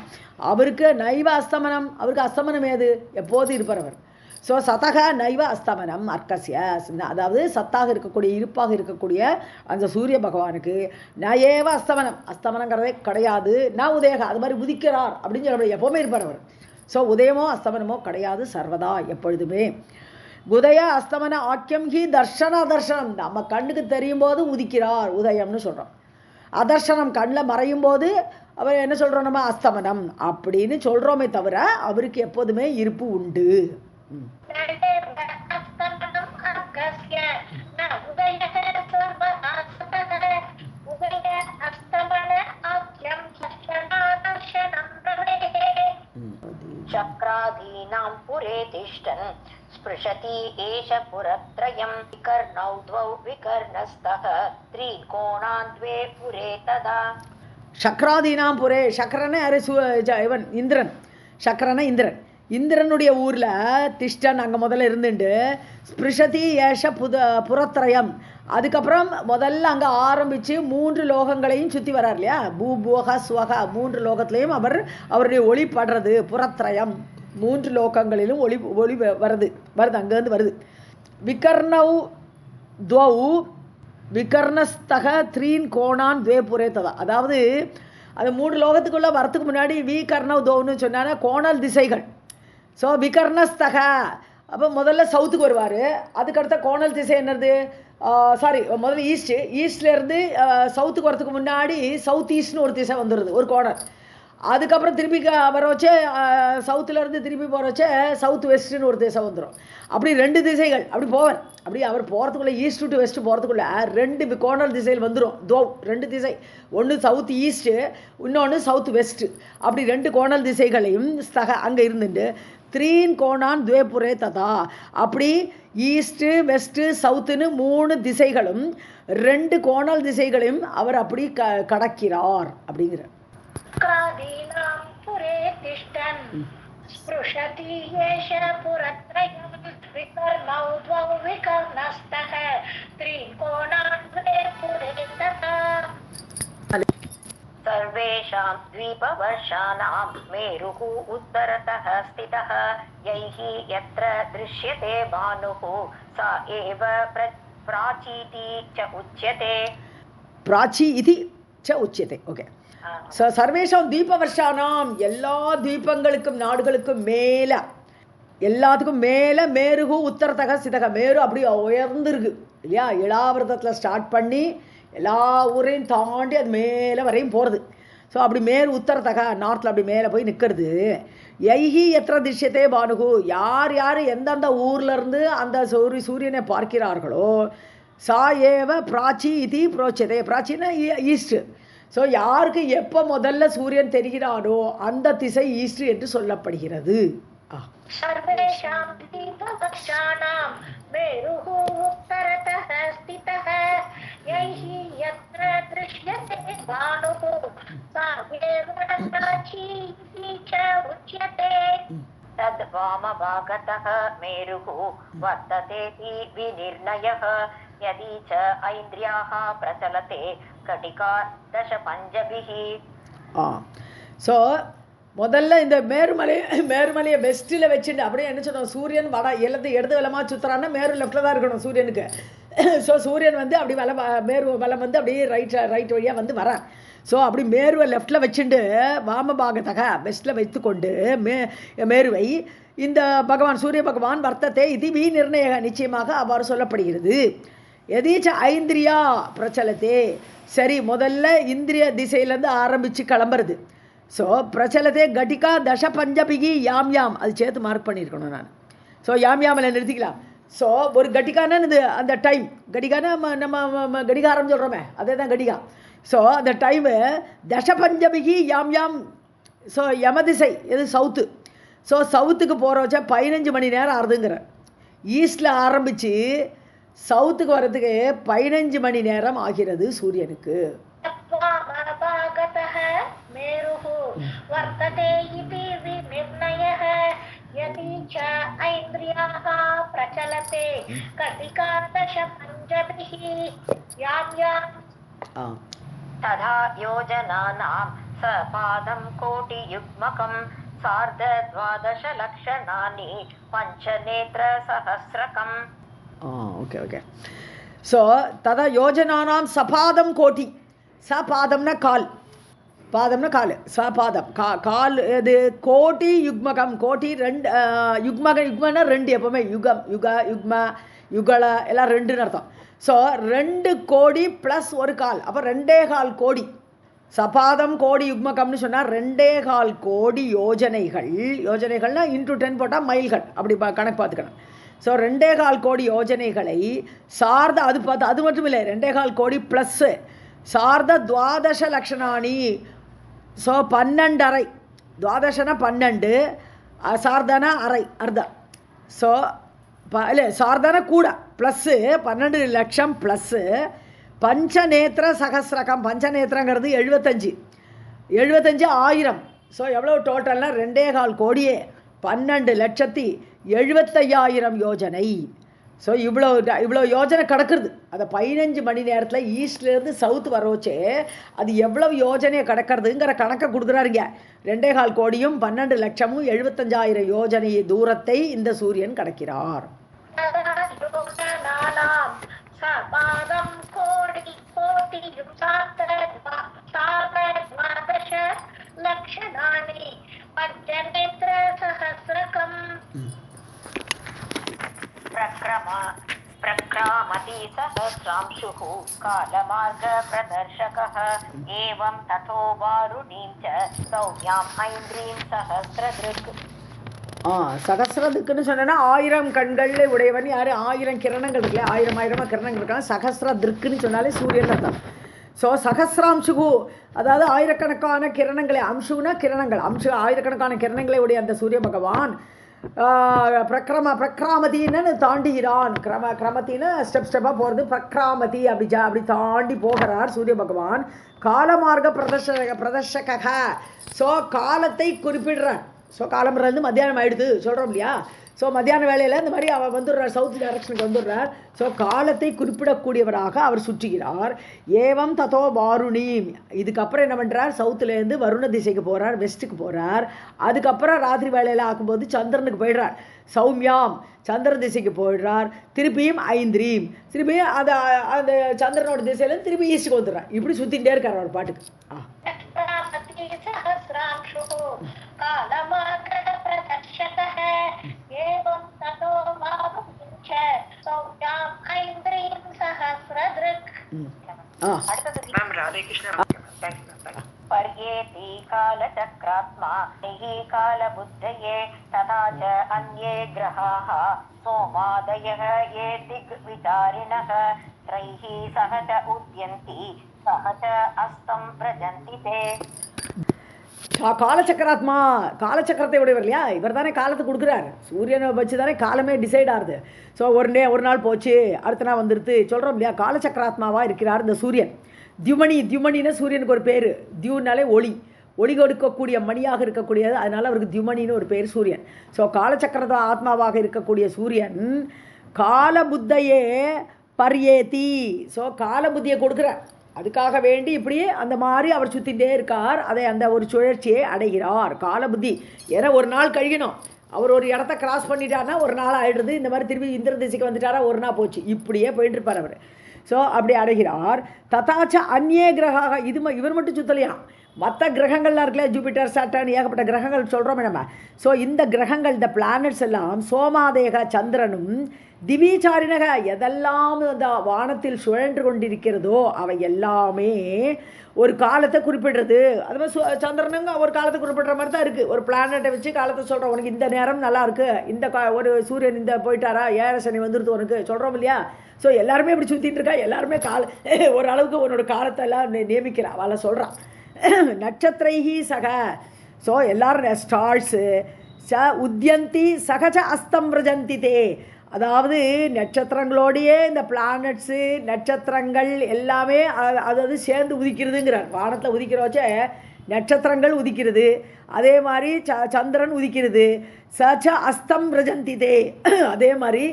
அவருக்கு நைவ அஸ்தமனம், அவருக்கு அஸ்தமனம் ஏது, எப்போது இருப்பவர். ஸோ சதக நைவ அஸ்தமனம் அர்க்கசிய, அதாவது சத்தாக இருக்கக்கூடிய இருப்பாக இருக்கக்கூடிய அந்த சூரிய பகவானுக்கு நயேவ அஸ்தமனம், அஸ்தமனங்கிறதே கிடையாது. நான் உதயக, அது மாதிரி உதிக்கிறார் அப்படின்னு சொல்ல எப்போவுமே இருப்பார் அவர். ஸோ உதயமோ அஸ்தமனமோ கிடையாது, சர்வதா எப்பொழுதுமே. உதய அஸ்தமன ஆக்கியம் ஹி தர்ஷன அதர்ஷனம், நம்ம கண்ணுக்கு தெரியும் போது உதிக்கிறார் உதயம்னு சொல்கிறோம். அதர்ஷனம் கண்ணில் மறையும் போது அவர் என்ன சொல்கிறோம் நம்ம அஸ்தமனம் அப்படின்னு சொல்கிறோமே தவிர அவருக்கு எப்போதுமே இருப்பு உண்டு. चक्रादीनां पुरे तिष्ठन् स्पृशति एष पुरत्रयं विकर्णौ द्वौ विकर्णस्तः त्रीन् कोणान् द्वे पुरे तदा. சக்கராதீனாம் புரே, சக்கரனை யாரு, இவன் இந்திரன். சக்கரனை இந்திரன், இந்திரனுடைய ஊரில் திஷ்டன் அங்கே முதல்ல இருந்துட்டு ஸ்பிருஷதி ஏஷ புறத்திரயம், அதுக்கப்புறம் முதல்ல அங்கே ஆரம்பித்து 3 லோகங்களையும் சுற்றி வரார் இல்லையா, பூபோக ஸ்வகா 3 லோகத்திலையும் அவருடைய ஒளி படுறது. புறத்திரயம் 3 லோகங்களிலும் ஒளி வருது அங்கேருந்து வருது. விகர்ணவ் துவௌ விகர்ணஸ்தக த்ரீன் கோணான் துவே புரே ததா, அதாவது அது 3 லோகத்துக்குள்ளே வரத்துக்கு முன்னாடி விகர்ணவ் துவன்னு சொன்னாங்க கோணல் திசைகள். ஸோ விகர்ணஸ்தக அப்போ முதல்ல சவுத்துக்கு வருவார், அதுக்கடுத்த கோணல் திசை என்னது, முதல்ல ஈஸ்ட்லேருந்து சவுத்துக்கு வரத்துக்கு முன்னாடி சவுத் ஈஸ்ட்னு ஒரு திசை வந்துடுது, ஒரு கோணல். அதுக்கப்புறம் திருப்பி வர வச்சு சவுத்துலேருந்து திருப்பி போகிற வச்சு சவுத் வெஸ்ட்டுன்னு ஒரு திசை வந்துடும். அப்படி 2 திசைகள் அப்படி போவார். அப்படி அவர் போகிறதுக்குள்ளே ஈஸ்ட் டு வெஸ்ட்டு போகிறதுக்குள்ளே 2 கோணல் திசையில் வந்துடும். 2 திசை, ஒன்று சவுத் ஈஸ்ட்டு, இன்னொன்று சவுத் வெஸ்ட்டு. அப்படி 2 கோணல் திசைகளையும் அங்கே இருந்துட்டு 3 கோணான் துவே புரே ததா, அப்படி ஈஸ்ட்டு வெஸ்ட்டு சவுத்துன்னு 3 திசைகளும் 2 கோணல் திசைகளையும் அவர் அப்படி கடக்கிறார் அப்படிங்கிற. क्रादीनां पुरे तिष्ठन् स्पृशति एष पुरत्रयं विकर्णौ द्वौ विकर्णस्तः त्रीन् कोणान् द्वे पुरे तथा. सर्वेषां द्वीपवर्षाणां मेरुः उत्तरतः स्थितः यैः यत्र दृश्यते भानुः सा एव प्राचीति च उच्यते. प्राची इति च उच्यते. ओके. சர்வேஷம் தீப வருஷானாம், எல்லா தீபங்களுக்கும் நாடுகளுக்கும் மேலே, எல்லாத்துக்கும் மேலே மேருகு உத்தரத்தக சிதக, மேரு அப்படி உயர்ந்துருக்கு இல்லையா, இளாவிரதத்தில் ஸ்டார்ட் பண்ணி எல்லா ஊரையும் தாண்டி அது மேலே வரையும் போகிறது. ஸோ அப்படி மேல் உத்தரத்தக நார்த்தில் அப்படி மேலே போய் நிற்கிறது. யைஹி எத்திர திஷ்யத்தே பானுகு, யார் யார் எந்தெந்த ஊர்லேருந்து அந்த சூரியனை பார்க்கிறார்களோ சா ஏவ பிராச்சி இது புரோச்சதே. பிராச்சின்னா ஈஸ்ட். ஸோ யாருக்கு எப்போ முதல்ல சூரியன் தெரிகிறானோ அந்த திசை ஈஸ்ட் என்று சொல்லப்படுகிறது. சர்வேஷாம் தீபவக்ஷாணாம் மேருஹ உத்தரதஹ ஸ்திதஹ யைஹி யத்ர த்ருஷ்யதே பானுஹ சா ஏவ பிராச்சி இதி ச உச்யதே. தத் வாமபாகதः மேருः வர்த்ததேதி விநிர்ணயः யதி ச ஐந்திரியாः பிரச்சலதே கடிகா தச பஞ்சபிः. ஸோ முதல்ல இந்த மேருமலையை வெஸ்ட்டில் வச்சுட்டு அப்படியே என்ன சொன்னோம், சூரியன் வட இடது வலமாக சுற்றுறான்னா மேரு லெஃப்டில் தான் இருக்கணும் சூரியனுக்கு. ஸோ சூரியன் வந்து அப்படி மேரு வலம் வந்து அப்படியே ரைட் வழியாக வந்து வரான். ஸோ அப்படி மேருவை லெஃப்டில் வச்சுட்டு வாமபாகத்தக வெஸ்ட்டில் வைத்துக்கொண்டு மேருவை இந்த பகவான் சூரிய பகவான் வர்த்தத்தை இது வி நிர்ணய நிச்சயமாக அவ்வாறு சொல்லப்படுகிறது. எதீச்ச ஐந்திரியா பிரச்சலத்தே, சரி முதல்ல இந்திரிய திசையிலேருந்து ஆரம்பித்து கிளம்புறது. ஸோ பிரச்சலத்தே கடிகா தச பஞ்சபிகி யாம் அது சேர்த்து மார்க் பண்ணியிருக்கணும் நான். ஸோ யாமில் நிறுத்திக்கலாம். ஸோ ஒரு கடிகானா இது அந்த டைம், கடிகானா நம்ம கடிகாரம் சொல்கிறோமே அதே தான் கடிகா. ஸோ அந்த டைமு தச பஞ்சபிகி யாம். ஸோ யமதிசை எது சவுத்து. ஸோ சவுத்துக்கு போகிற வச்சா 15 மணி நேரம் ஆகுதுங்கிற. ஈஸ்டில் ஆரம்பித்து சவுத்துக்கு வர்றதுக்கு 15 மணி நேரம் ஆகிறது சூரியனுக்கு. ததா யோஜனானாம் சபாதம் கோடி யுக்மகம் சார்த லக்ஷணானி பஞ்சநேத்ர சஹஸ்ரகம். ஓகே. ஸோ ததா யோஜனானாம் சபாதம் கோட்டி. சபாதம்னா கால், பாதம்னா கால், சபாதம் கால் இது கோட்டி யுக்மகம். கோட்டி ரெண்டு, யுக்மனா ரெண்டு, எப்போவுமே யுகல எல்லாம் ரெண்டுன்னு அர்த்தம். ஸோ 2 கோடி ப்ளஸ் ஒரு கால், அப்போ 2.25 கோடி. சபாதம் கோடி யுக்மகம்னு சொன்னால் 2.25 கோடி யோஜனைகள்னா இன்ட்டு 10 போட்டால் மைல்கள், அப்படி கணக்கு பார்த்துக்கணும். ஸோ 2.25 கோடி யோஜனைகளை சார்ந்த அது மட்டும் இல்லை, 2.25 கோடி ப்ளஸ்ஸு சார்ந்த 12 லக்ஷணானி. ஸோ 12.5, 12னா 12, சார்தானா அர்த்தா. ஸோ இல்லை சார்தானா கூட ப்ளஸ்ஸு 12 லட்சம் ப்ளஸ்ஸு பஞ்சநேத்திர சகசிரகம். பஞ்சநேத்திரங்கிறது 75,000. ஸோ எவ்வளோ டோட்டல்னா 2.25 கோடியே 12,75,000 யோஜனை. ஸோ இவ்வளோ யோஜனை கிடக்குறது. அதை 15 மணி நேரத்தில் ஈஸ்ட்லேருந்து சவுத் வரோச்சே அது எவ்வளவு யோஜனையை கிடக்கிறதுங்கிற கணக்கை கொடுக்குறாருங்க. 2.25 கோடியும் 12 லட்சமும் 75,000 யோஜனை தூரத்தை இந்த சூரியன் கடக்கிறார். प्रक्रामति सहस्रांशुः कालमार्ग प्रदर्शकः एवं तथो वारुणीं च सौम्याम् ऐन्द्रीं सहस्रदृक्. சகசிரதுக்குன்னு சொன்னா 1000 கண்கள் உடையவன் யார்? 1000 கிரணங்கள் இருக்குல்ல, 1000 கிரணங்கள் இருக்காங்க. சகசிரதிருக்குன்னு சொன்னாலே சூரியன் தான். ஸோ சகசிராம்சுகு அதாவது ஆயிரக்கணக்கான கிரணங்களை, அம்சுனா கிரணங்கள், ஆயிரக்கணக்கான கிரணங்களை உடைய அந்த சூரிய பகவான் பிரக்ராமதின்னு தாண்டுகிறான். கிரமத்தின்னு ஸ்டெப்பாக போகிறது. பிரக்ராமதி அப்படி தாண்டி போகிறார் சூரிய பகவான். காலமார்க்க பிரதர்ஷக. ஸோ காலத்தை குறிப்பிடுறார். ஸோ காலம்புறது மத்தியானம் ஆகிடுது சொல்கிறோம் இல்லையா. ஸோ மத்தியான வேலையில் இந்த மாதிரி அவர் வந்துடுறார், சவுத் டைரக்ஷனுக்கு வந்துடுறார். ஸோ காலத்தை குறிப்பிடக்கூடியவராக அவர் சுற்றுகிறார். ஏவம் ததோ வாருணி. இதுக்கப்புறம் என்ன பண்ணுறார்? சவுத்துலேருந்து வருண திசைக்கு போகிறார், வெஸ்ட்டுக்கு போகிறார். அதுக்கப்புறம் ராத்திரி வேலையில் ஆக்கும்போது சந்திரனுக்கு போயிடுறார். சௌமியாம் சந்திர திசைக்கு போயிடுறார். திருப்பியும் ஐந்திரீம், திருப்பியும் அந்த சந்திரனோட திசையிலேருந்து திருப்பி ஈஸ்ட்டுக்கு வந்துடுறார். இப்படி சுற்றிகிட்டே இருக்கார் அவர் பாட்டுக்கு. அடுத்தது ராதே கிருஷ்ணா. पर्येति कालचक्रात्मा हि कालबुद्धये तथा च अन्ये ग्रहाः सोमादयः ये दिग्विचारिणः त्रैः सह च उद्यन्ति सह च अस्तं व्रजन्ति ते. காலச்சக்கராத்மா, காலச்சக்கரத்தை உடையவர் இல்லையா, இவர் தானே காலத்தை கொடுக்குறாரு. சூரியனை வச்சு தானே காலமே டிசைட் ஆகுது. ஸோ ஒரு நாள் போச்சு, அடுத்த நாள் வந்துடுது சொல்கிறோம் இல்லையா. காலச்சக்கராத்மாவாக இருக்கிறார் இந்த சூரியன். தியுமணின்னு சூரியனுக்கு ஒரு பேர். தியுனாலே ஒளி கொடுக்கக்கூடிய மணியாக இருக்கக்கூடியது, அதனால் அவருக்கு தியுமணின்னு ஒரு பேர் சூரியன். ஸோ காலச்சக்கர ஆத்மாவாக இருக்கக்கூடிய சூரியன் காலபுத்தையே பர்யேதி. ஸோ காலபுத்தியை கொடுக்குறார். அதுக்காக வேண்டி இப்படியே அந்த மாதிரி அவர் சுற்றிகிட்டே இருக்கார். அதை அந்த ஒரு சுழற்சியை அடைகிறார் காலபுத்தி. ஏன்னா ஒரு நாள் கழியணும். அவர் ஒரு இடத்த கிராஸ் பண்ணிட்டார்னா ஒரு நாள் ஆகிடுது. இந்த மாதிரி திரும்பி இந்திர திசைக்கு வந்துட்டாரா ஒரு நாள் போச்சு. இப்படியே போயிட்டு இருப்பார் அவர். ஸோ அப்படி அடைகிறார். ததாச்ச அந்நிய கிரகாக, இவர் மட்டும் சுற்றலையா, மற்ற கிரகங்கள்லாம் இருக்குல்ல, ஜூபிட்டர் சாட்டர்ன் ஏகப்பட்ட கிரகங்கள் சொல்கிறோமே நம்ம. ஸோ இந்த கிரகங்கள், இந்த பிளானட்ஸ் எல்லாம் சோமாதேக சந்திரனும் திவிச்சாரினக எதெல்லாம் அந்த வானத்தில் சுழன்று கொண்டிருக்கிறதோ அவை எல்லாமே ஒரு காலத்தை குறிப்பிடுறது. அது மாதிரி சந்திரனுங்க ஒரு காலத்தை குறிப்பிடுற மாதிரி தான் இருக்குது. ஒரு பிளானட்டை வச்சு காலத்தை சொல்கிறோம். உனக்கு இந்த நேரம் நல்லா இருக்குது, ஒரு சூரியன் இந்த போயிட்டாரா, ஏழரை சனி வந்துடுது உனக்கு சொல்கிறோம் இல்லையா. ஸோ எல்லாருமே இப்படி சுற்றிட்டு இருக்கா. எல்லாருமே ஓரளவுக்கு உன்னோட காலத்தை எல்லாம் நியமிக்கிறான், அவளை சொல்கிறான். நட்சத்திரைஹி சக. ஸோ எல்லாரும் ஸ்டார்ஸு ச உத்யந்தி சகஜ அஸ்தம் விரஜந்தி தே. அதாவது நட்சத்திரங்களோடையே இந்த பிளானட்ஸு நட்சத்திரங்கள் எல்லாமே அதாவது சேர்ந்து உதிக்கிறதுங்கிறார். வானத்தில் உதிக்கிறோச்சே நட்சத்திரங்கள் உதிக்கிறது, அதே மாதிரி சந்திரன் உதிக்கிறது. சச்ச அஸ்தம் விரஜந்தி தே. அதே மாதிரி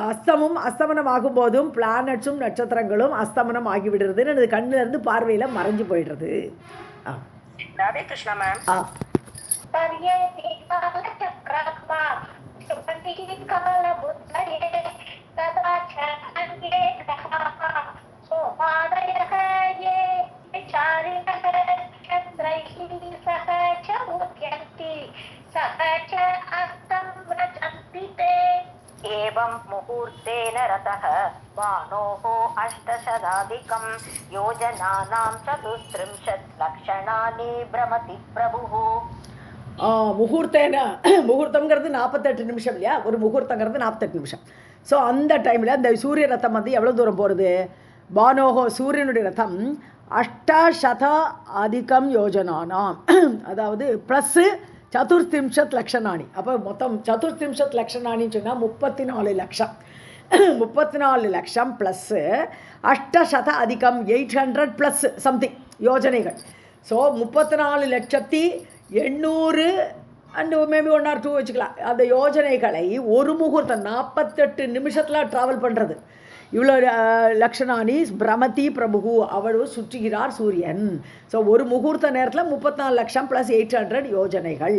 அஸ்தமனம் ஆகும்போதும் பிளானட்ஸும் நட்சத்திரங்களும் அஸ்தமனம் ஆகிவிடுறதுன்னு அது கண்ணிலிருந்து பார்வையில் மறைஞ்சு போயிடுறது. ராதே கிருஷ்ணா மேம். एवं मुहूर्तेन रतः बाणोः 800 योजनानां 34 लक्षणानि भ्रमति प्रभुः. முகூர்த்தங்கிறது 48 நிமிஷம் இல்லையா. ஒரு முகூர்த்தங்கிறது 48 நிமிஷம். ஸோ அந்த டைமில் இந்த சூரிய ரத்தம் வந்து எவ்வளோ தூரம் போகிறது. பானோகோ சூரியனுடைய ரத்தம் 800 யோஜனானாம், அதாவது ப்ளஸ்ஸு 34 லட்சணானி. அப்போ மொத்தம் 34 லட்சணானின்னு சொன்னால் 34 லட்சம். 34 லட்சம் ப்ளஸ்ஸு 800 800 ப்ளஸ் சம்திங் யோஜனைகள். ஸோ 34,800 அண்டு மேபி 1 or 2 வச்சுக்கலாம். அந்த யோஜனைகளை ஒரு முகூர்த்தம் 48 நிமிஷத்தில் ட்ராவல் பண்ணுறது. இவ்வளோ லக்ஷணானி பிரமதி பிரபு, அவள் சுற்றுகிறார் சூரியன். ஸோ ஒரு முகூர்த்த நேரத்தில் 34 லட்சம் ப்ளஸ் 800 யோஜனைகள்.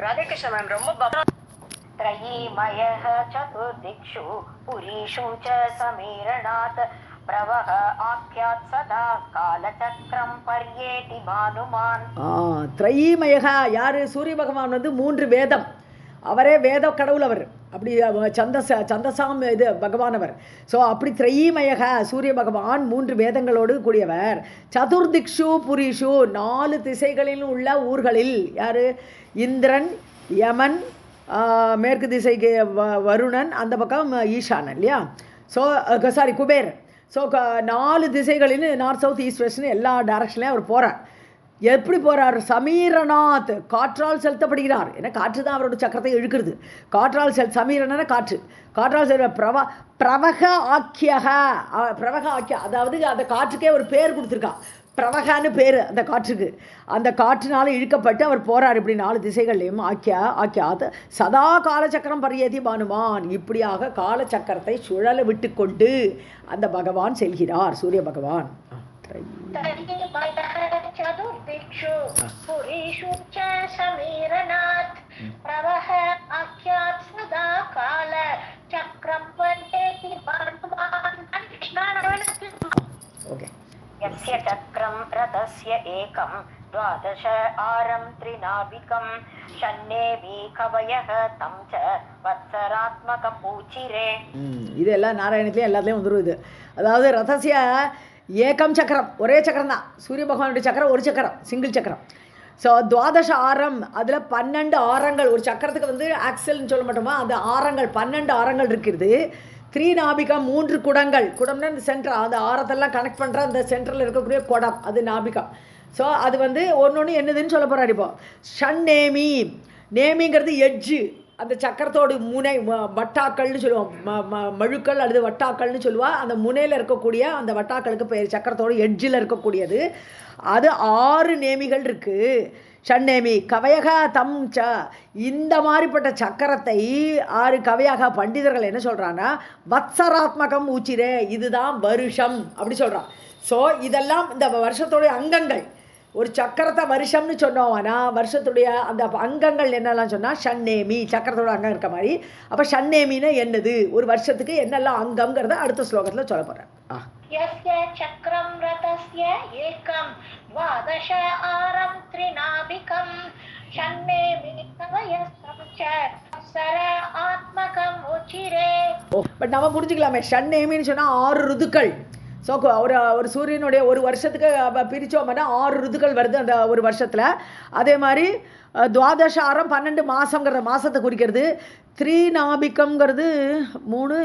ராதே கிருஷ்ணா மேம். ரொம்ப त्रयीमयः चतुर्दिक्षु पुरीषु च समीरणात् प्रवह आख्यात् सदा कालचक्रं पर्येति भानुमान्. त्रयीमयः யார்? சூரிய பகவான் வந்து 3 வேதம். அவரே வேத கடவுள். அவர் அப்படி சந்தசாம் இது பகவான் அவர். ஸோ அப்படி த்ரயீமயக சூரிய பகவான் 3 வேதங்களோடு கூடியவர். சதுர்திக்ஷு புரீஷு 4 திசைகளில் உள்ள ஊர்களில் யார்? இந்திரன், யமன், மேற்கு திசைக்கு வருணன், அந்த பக்கம் ஈசானன் இல்லையா. So sorry Kuberan. ஸோ 4 திசைகளில் நார்த் சவுத் ஈஸ்ட் வெஸ்ட்னு எல்லா டைரக்ஷன்லேயும் அவர் போகிறார். எப்படி போகிறார்? சமீரநாத், காற்றால் செலுத்தப்படுகிறார். ஏன்னா காற்று தான் அவரோட சக்கரத்தை இழுக்கிறது. காற்றால் சமீரனான காற்றால் பிரவக ஆக்கியக. அதாவது அந்த காற்றுக்கே ஒரு பேர் கொடுத்துருக்கா. பிரவகான்னு பேர் அந்த காற்றுக்கு. அந்த காற்றினால் இழுக்கப்பட்டு அவர் போகிறார் இப்படி 4 திசைகள்லையும். ஆக்கியாத் சதா காலச்சக்கரம் பரியேதி பானுமான். இப்படியாக காலச்சக்கரத்தை சுழல விட்டு கொண்டு அந்த பகவான் செல்கிறார், சூரிய பகவான். यस्य चक्रं रथस्य एकं द्वादश आरं त्रिनाभिकं षण्णेमि कवयः तं च वत्सरात्मकं पूचिरे. இதெல்லாம் நாராயணத்துலேயும் எல்லாத்துலேயும் வந்துடும் இது. அதாவது ரதசிய ஏகம் சக்கரம், ஒரே சக்கரம் தான். சூரிய பகவானுடைய சக்கரம் ஒரு சக்கரம், சிங்கிள் சக்கரம். ஸோ துவாதச ஆரம், அதில் 12 ஆரங்கள். ஒரு சக்கரத்துக்கு வந்து ஆக்சல்னு சொல்ல மாட்டோமா, அந்த ஆரங்கள் 12 ஆரங்கள் இருக்கிறது. த்ரீநாபிகம் 3 குடங்கள். குடம்னா இந்த சென்டர், அந்த ஆரத்தெல்லாம் கனெக்ட் பண்ணுற அந்த சென்டரில் இருக்கக்கூடிய குடம், அது நாபிகம். ஸோ அது வந்து ஒன்று என்னதுன்னு சொல்ல போகிறார் இப்போ. ஷண்ணேமி, நேமிங்கிறது எட்ஜு, அந்த சக்கரத்தோடு முனை, வட்டாக்கள்னு சொல்லுவோம், மழுக்கள் அல்லது வட்டாக்கள்னு சொல்லுவாள். அந்த முனையில் இருக்கக்கூடிய அந்த வட்டாக்களுக்கு பேர் சக்கரத்தோடு எட்ஜில் இருக்கக்கூடியது. அது 6 நேமிகள் இருக்குது. ஷண்ணேமி கவயக தம் ச, இந்த மாதிரிப்பட்ட சக்கரத்தை 6 கவயக பண்டிதர்கள் என்ன சொல்கிறாங்கன்னா வத்சராத்மகம் ஊச்சிரே, இதுதான் வருஷம் அப்படி சொல்கிறான். ஸோ இதெல்லாம் இந்த வருஷத்துடைய அங்கங்கள். ஒரு சக்கரத்தை வருஷம்னு சொன்னோம்னா வருஷத்துடைய அந்த அங்கங்கள் என்னெல்லாம் சொன்னால் ஷண்ணேமி, சக்கரத்தோட அங்கம் இருக்க மாதிரி. அப்போ ஷண்ணேமின்னு என்னது, ஒரு வருஷத்துக்கு என்னெல்லாம் அங்கம்ங்கிறத அடுத்த ஸ்லோகத்தில் சொல்ல போகிறேன். यस्य चक्रं रथस्य एकं द्वादश आरं त्रिनाभिकं षण्णेमि कवयस्तं च वत्सर आत्मकं उचिरे. பட் நம்ம புரிஞ்சுக்கலாமே, ஷண்ணேமின்னு சொன்னால் 6 ருதுக்கள். ஸோ ஒரு சூரியனுடைய ஒரு வருஷத்துக்கு பிரித்தோம்னா 6 ருதுக்கள் வருது அந்த ஒரு வருஷத்தில். அதே மாதிரி துவாதச ஆரம் 12 மாதங்கிறத மாதத்தை குறிக்கிறது. த்ரீநாபிகம்ங்கிறது 3.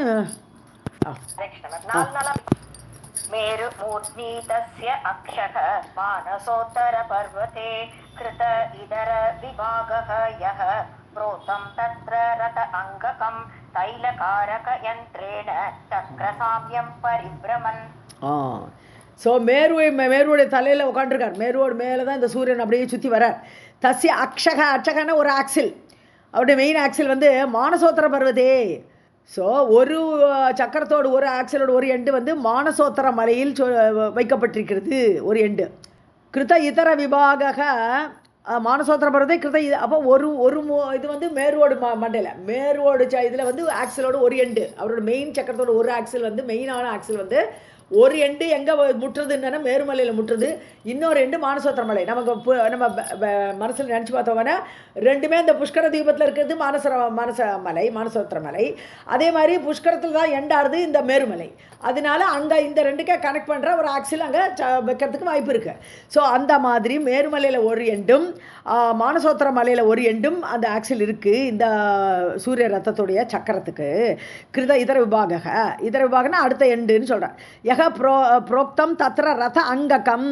मेरुमूर्ध्नि तस्य अक्षः मानसोत्तरपर्वते कृत इदर विभागः यः प्रोतं तत्र रथ अङ्गकं तैलकारकयन्त्रेण चक्रसाम्यं परिभ्रमन्. ஸோ மேருடைய தலையில் உட்காந்துருக்கார். மேருவோட மேலே தான் இந்த சூரியன் அப்படியே சுற்றி வரார். தஸ்ய அக்ஷக, அக்ஷகன ஒரு ஆக்சில், அவருடைய மெயின் ஆக்சில் வந்து மானசோத்திர பர்வதே. ஸோ ஒரு சக்கரத்தோடு ஒரு ஆக்சலோட ஒரு எண்டு வந்து மானசோத்திர மலையில் வைக்கப்பட்டிருக்கிறது ஒரு எண்டு. கிருத்த இதர விபாக மானசோத்திர பர்வதே கிருத்த இது. அப்போ ஒரு இது வந்து மேருவோடு மண்டையில், மேருவோடு இதில் வந்து ஆக்சலோடு ஒரு எண்டு, அவரோட மெயின் சக்கரத்தோட ஒரு ஆக்சல் வந்து மெயினான ஆக்சல் வந்து ஒரு எண்டு எங்கே முற்றுதுன்னா மேருமலையில் முற்றுது, இன்னொரு எண்டு மானசோத்திர மலை. நமக்கு நம்ம மனசில் நினச்சி பார்த்தோம்னா ரெண்டுமே இந்த புஷ்கர தீபத்தில் இருக்கிறது மானசோத்திர மலை. அதே மாதிரி புஷ்கரத்தில் தான் எண்டாருது இந்த மேருமலை. அதனால அங்கே இந்த ரெண்டுக்கே கனெக்ட் பண்ணுற ஒரு ஆக்சில் அங்கே வைக்கிறதுக்கு வாய்ப்பு இருக்குது. ஸோ அந்த மாதிரி மேருமலையில் ஒரு எண்டும் மானசோத்திர மலையில் ஒரு எண்டும் அந்த ஆக்சில் இருக்குது இந்த சூரிய ரத்தத்துடைய சக்கரத்துக்கு. கிருத இதர விபாகனா அடுத்த எண்டுன்னு சொல்கிறேன். புரோக்தம் தத்ர ரத அங்ககம்.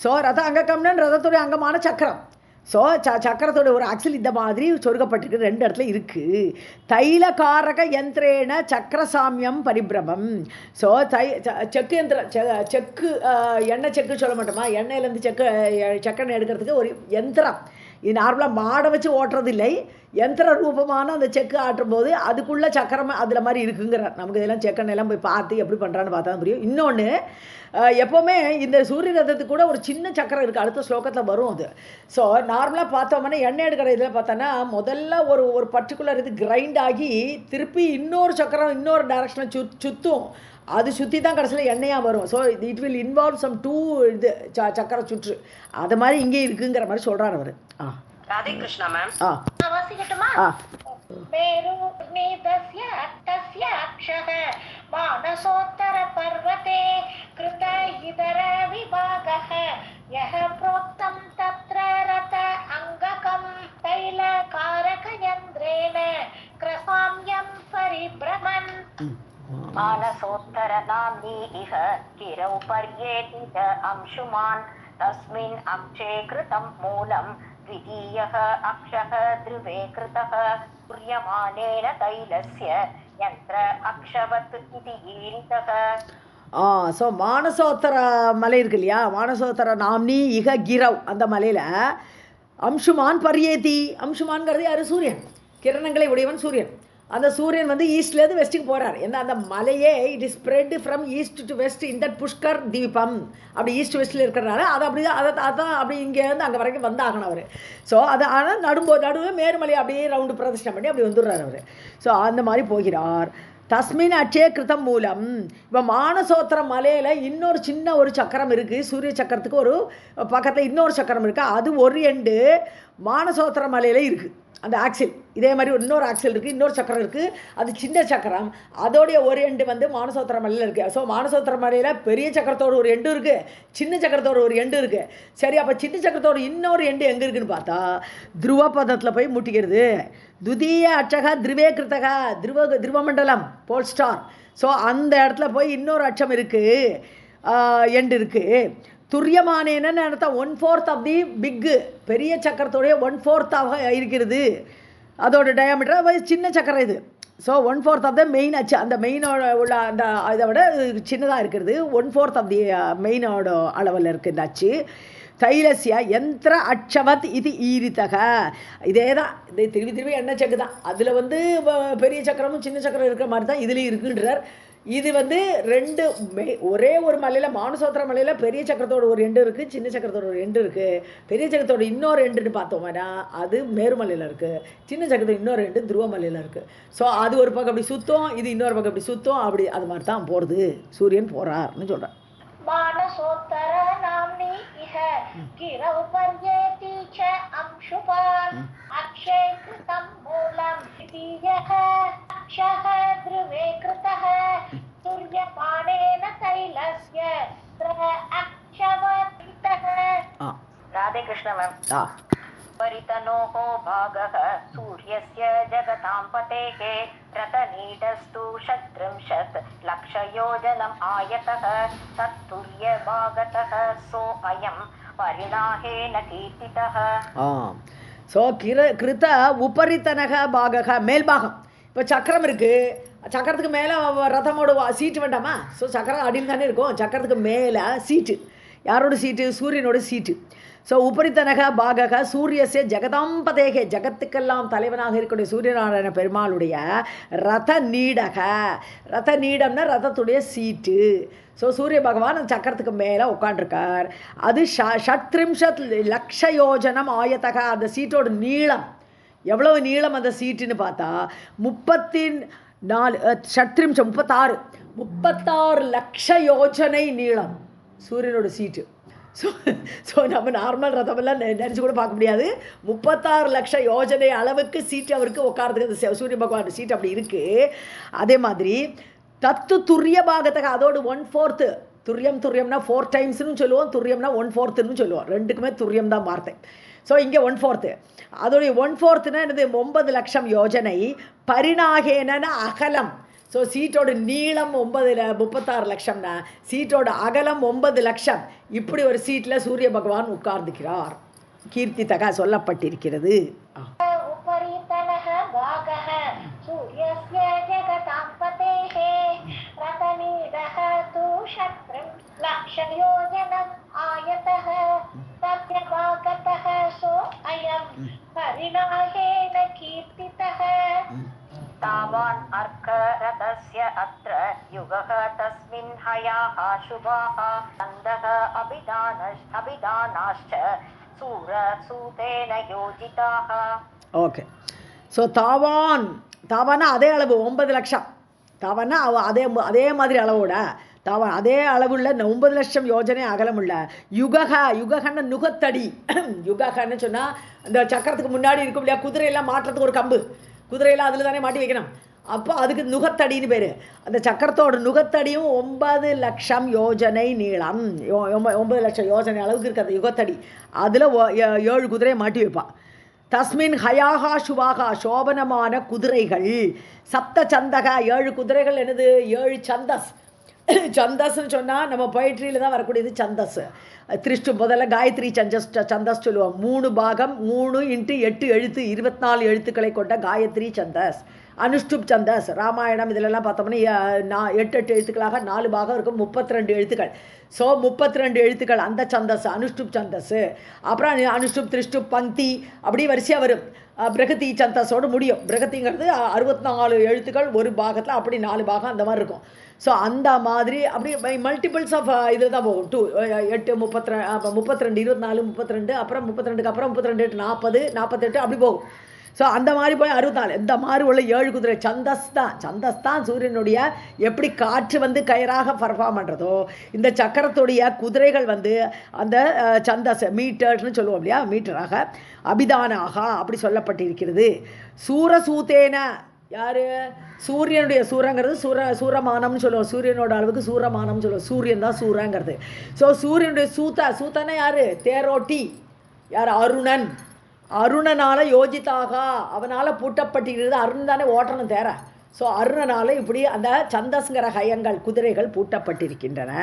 ஸோ ரத அங்ககம்னு ரதத்துடைய அங்கமான சக்கரம். ஸோ சக்கரத்தோட ஒரு ஆக்சில் இந்த மாதிரி சொருகப்பட்டிருக்கு, 2 இடத்துல இருக்குது. தைலகாரக யந்திரேன சக்கரசாமியம் பரிபிரமம். ஸோ செக்கு யந்திரம், செக்கு எண்ணெய் செக்கு சொல்ல மாட்டோமா, எண்ணெயிலேருந்து செக்கெண்ணெய் எடுக்கிறதுக்கு ஒரு யந்திரம். இது நார்மலாக மாடை வச்சு ஓட்டுறது இல்லை, யந்திர ரூபமான அந்த செக்கு ஆட்டும் போது அதுக்குள்ளே சக்கரம் அதில் மாதிரி இருக்குங்கிறார். நமக்கு இதெல்லாம் செக்கெண்ணெல்லாம் போய் பார்த்து எப்படி பண்ணுறான்னு பார்த்தா தான் புரியும். இன்னொன்று, எப்போவுமே இந்த சூரிய ரதத்துக்கு கூட ஒரு சின்ன சக்கரம் இருக்குது, அடுத்த ஸ்லோகத்தில் வரும் அது. ஸோ நார்மலாக பார்த்தோம்னா எண்ணெய் எடுக்கிற இதில் பார்த்தோன்னா முதல்ல ஒரு பர்டிகுலர் இது கிரைண்ட் ஆகி திருப்பி இன்னொரு சக்கரம் இன்னொரு டைரக்ஷனில் சுற்றும், அது சுற்றி தான் கடைசியில் எண்ணெயாக வரும். So it will involve some 2 இது சக்கர சுற்று, அது மாதிரி இங்கே இருக்குங்கிற மாதிரி சொல்கிறார் அவர். ராதே கிருஷ்ணா மேம். வாசிக்கட்டுமா? मेरुर्निदस्य तस्य अक्षः मानसोत्तर पर्वते कृत इदर विभागः यः प्रोक्तं तत्र रथ अङ्गकं तैलकारकयन्त्रेण क्रसाम्यं परिभ्रमन्. मानसोत्तर नाम्नी इह गिरौ पर्येति च अंशुमान् तस्मिन् अक्षे कृतं मूलं द्वितीयः अक्षः ध्रुवे कृतः सूर्यमानेन तैलस्य यन्त्र अक्षवत् इति ईरितः. ஸோ மானசோத்தர மலை இருக்கு இல்லையா, மானசோத்தர நாம்னி இக கிரவ், அந்த மலையில் அம்சுமான் பர்யேதி. அம்சுமான்கிறது யார்? சூரியன், கிரணங்களை உடையவன் சூரியன். அந்த சூரியன் வந்து ஈஸ்ட்லேருந்து வெஸ்ட்டுக்கு போகிறார். ஏன்னா அந்த மலையே it is spread from east to west in that Pushkar தீபம். அப்படி ஈஸ்ட் வெஸ்ட்டில் இருக்கிறனால அது அப்படி தான் அதான் அப்படி இங்கேருந்து அங்கே வரைக்கும் வந்தாகணும் அவர். ஸோ அது ஆனால் நடுவே மேருமலையை அப்படியே ரவுண்டு பிரதர்ஷனம் பண்ணி அப்படி வந்துடுறார் அவர். ஸோ அந்த மாதிரி போகிறார். தஸ்மின் அட்சே கிருதம் மூலம். இப்போ மானசோத்திர மலையில் இன்னொரு சின்ன ஒரு சக்கரம் இருக்குது, சூரிய சக்கரத்துக்கு ஒரு பக்கத்தில் இன்னொரு சக்கரம் இருக்குது, அது ஒரு எண்டு மானசோத்திர மலையில் இருக்குது. அந்த ஆக்சில் இதே மாதிரி இன்னொரு ஆக்சில் இருக்குது, இன்னொரு சக்கரம் இருக்குது, அது சின்ன சக்கரம், அதோடைய ஒரு எண்டு வந்து மானசோத்திர மலையில் இருக்குது. ஸோ மானசோத்திர மலையில் பெரிய சக்கரத்தோட ஒரு எண்டு இருக்குது, சின்ன சக்கரத்தோட ஒரு எண்டு இருக்குது. சரி, அப்போ சின்ன சக்கரத்தோட இன்னொரு எண்டு எங்கே இருக்குதுன்னு பார்த்தா துருவபதத்தில் போய் முட்டிக்கிறது. துதிய அட்சக திருவே கிருத்தக திருவமண்டலம் போல் ஸ்டார். ஸோ அந்த இடத்துல போய் இன்னொரு அட்சம் இருக்குது, எண்டு இருக்குது. துரியமானேன்னு அர்த்தம் 1/4 ஆஃப் தி பிக்கு, பெரிய சக்கரத்தோடைய 1/4 இருக்கிறது அதோட டயாமீட்டர். சின்ன சக்கரம் இது. ஸோ 1/4 ஆஃப் த மெயின் அச்சு, அந்த மெயினோட உள்ள அந்த இதை விட சின்னதாக இருக்கிறது. 1/4 ஆஃப் தி மெயினோட அளவில் இருக்குது இந்த அச்சு. தைலசிய யந்திர அட்சவத் இது ஈரித்தக. இதே தான், இது திரும்பி திரும்பி எண்ணெய் சக்கு தான். அதில் வந்து பெரிய சக்கரமும் சின்ன சக்கரம் இருக்கிற மாதிரி தான் இதுலேயும் இருக்குன்றார். இது வந்து ரெண்டு ஒரே ஒரு மலையில், மானசோத்திர மலையில் பெரிய சக்கரத்தோட ஒரு எண்டு இருக்குது, சின்ன சக்கரத்தோட ஒரு எண்டு இருக்குது. பெரிய சக்கரத்தோட இன்னொரு எண்டுன்னு பார்த்தோம்னா அது மேருமலையில் இருக்குது, சின்ன சக்கரத்தோட இன்னொரு எண்டு துருவமலையில் இருக்குது. ஸோ அது ஒரு பக்கம் அப்படி சுத்தம், இது இன்னொரு பக்கம் அப்படி சுத்தம், அப்படி அது மாதிரி தான் போகிறது, சூரியன் போகிறார்னு சொல்கிறேன். मानसोत्तर नाम्नि इह गिरौ पर्येति च अंशुपान् अक्षे कृतं मूलम् द्वितीयः अक्षः ध्रुवे कृतः सूर्यपाणेन तैलस्य अक्षवत्तः. राधे कृष्ण मैम. परितनोः भागः सूर्यस्य जगतां पतेः रतनीडस्तु 37 लक्षयोजनम् आयतः तत्तुल्यभागतः सो अयं परिणाहेन कीर्तितः. ஸோ கிருத உபரித்தனக பாகக, மேல்பாகம். இப்போ சக்கரம் இருக்குது, சக்கரத்துக்கு மேலே ரதமோட சீட்டு வேண்டாமா? ஸோ சக்கரம் அடியில் தானே இருக்கும், சக்கரத்துக்கு மேலே சீட்டு. யாரோட சீட்டு? சூரியனோட சீட்டு. ஸோ உபரித்தனக பாகக சூரியசே ஜெகதாம்பதேகே, ஜகத்துக்கெல்லாம் தலைவனாக இருக்கக்கூடிய சூரியநாராயண பெருமாளுடைய ரத நீடக. ரத நீடம்னா ரதத்துடைய சீட்டு. ஸோ சூரிய பகவான் அந்த சக்கரத்துக்கு மேலே உட்காண்டிருக்கார். அது 37 லட்ச யோஜனம் ஆயத்தக. அந்த சீட்டோட நீளம் எவ்வளவு நீளம் அந்த சீட்டுன்னு பார்த்தா 36 லட்ச யோஜனை நீளம் சூரியனோட சீட்டு. ஸோ நம்ம நார்மல் ரதமெல்லாம் நினச்சி கூட பார்க்க முடியாது. 36 லட்ச யோஜனை அளவுக்கு சீட்டு அவருக்கு உட்காரத்துக்கு அந்த சூரிய பகவான் சீட்டு அப்படி இருக்குது. அதே மாதிரி தத்து துரிய பாகத்தக, அதோடு 1/4. துரியம்னா 4 டைம்ஸ்னு சொல்லுவோம், துரியம்னா 1/4ன்னு சொல்லுவோம். ரெண்டுக்குமே துரியம் தான் வார்த்தை. ஸோ இங்கே 1/4, அதோடைய 1/4னா என்னது? 9 லட்சம் யோஜனை. பரிணாகேன அகலம். ஸோ சீட்டோட நீளம் 36 லட்சம்னா சீட்டோட அகலம் 9 லட்சம். இப்படி ஒரு சீட்டில் சூரிய பகவான் உட்கார்ந்துக்கிறார், கீர்த்தித்தக சொல்லப்பட்டிருக்கிறது. तावान् अर्करथस्य अत्र युगः तस्मिन् हयाः शुभाः नन्दः अभिधानाश्च सूरसूतेन योजिताः. ஓகே. ஸோ தாவானா அதே அளவு 9 லட்சம். தாவானா அதே மாதிரி அளவோட தாவான் அதே அளவுள்ள 9 லட்சம் யோஜனை அகலமுள்ள யுகன்னு நுகத்தடி. யுகன்னு சொன்னால் இந்த சக்கரத்துக்கு முன்னாடி இருக்கும் இல்லையா, குதிரையெல்லாம் மாட்டுறதுக்கு ஒரு கம்பு, குதிரையெல்லாம் அதில் தானே மாட்டி வைக்கணும். அப்போ அதுக்கு நுகத்தடின்னு பேர். அந்த சக்கரத்தோட நுகத்தடியும் 9 லட்சம் யோஜனை நீளம். 9 லட்சம் யோஜனை அளவுக்கு இருக்குது அந்த யுகத்தடி. அதில் 7 குதிரையை மாட்டி வைப்பான். தஸ்மின் ஹயாகா சுபாகா, சோபனமான குதிரைகள். சப்த சந்தக, 7 குதிரைகள். என்னது? 7 சந்தஸ். சந்தஸ்ன்னு சொன்னால் நம்ம பொயட்ரியில் தான் வரக்கூடியது சந்தஸ். திருஷ்டு முதல்ல காயத்ரி சந்தஸ் சொல்லுவோம். 3 பாகம், 3 × 8 எழுத்து, 24 எழுத்துக்களை கொண்ட காயத்ரி சந்தஸ். அனுஷ்டுப் சந்தஸ், ராமாயணம் இதிலெல்லாம் பார்த்தோம்னா 8 எழுத்துக்களாக 4 பாகம் இருக்கும், 32 எழுத்துக்கள். ஸோ 32 எழுத்துக்கள் அந்த சந்தஸ் அனுஷ்டுப் சந்தஸ். அப்புறம் அனுஷ்டுப், திருஷ்டுப், பங்கி அப்படி வரிசையாக வரும். பிரகதி சந்தஸோடு முடியும். பிரகதிங்கிறது 64 எழுத்துக்கள் ஒரு பாகத்தில், அப்படி 4 பாகம் அந்த மாதிரி இருக்கும். ஸோ அந்த மாதிரி அப்படி மல்டிபிள்ஸ் ஆஃப் இதில் தான் போகும். 8, 32, 24, 32, அப்புறம் 32க்கு அப்புறம் 32, 8, 40, 48 அப்படி போகும். ஸோ அந்த மாதிரி போய் 64 இந்த மாதிரி உள்ள 7 குதிரை சந்தஸ் தான் சூரியனுடைய எப்படி காற்று வந்து கயிறாக பர்ஃபார்ம் பண்ணுறதோ இந்த சக்கரத்துடைய குதிரைகள் வந்து அந்த சந்தஸ் மீட்டர்ஸ்னு சொல்லுவோம் இல்லையா, மீட்டராக அபிதானாக அப்படி சொல்லப்பட்டிருக்கிறது. சூரசூத்தேன யார், சூரியனுடைய சூரங்கிறது சூரமானம்னு சொல்லுவோம், சூரியனோட அளவுக்கு சூரமானம்னு சொல்லுவோம், சூரியன் தான் சூரங்கிறது. ஸோ சூரியனுடைய சூத்தனை யார், தேரோட்டி யார், அருணனால் யோஜித்தாக அவனால் பூட்டப்பட்டிருக்கிறது. அருண் தானே ஓட்டணும் தேர. ஸோ அருணனால் இப்படி அந்த சந்தஸ்ங்கிற ஹயங்கள் குதிரைகள் பூட்டப்பட்டிருக்கின்றன.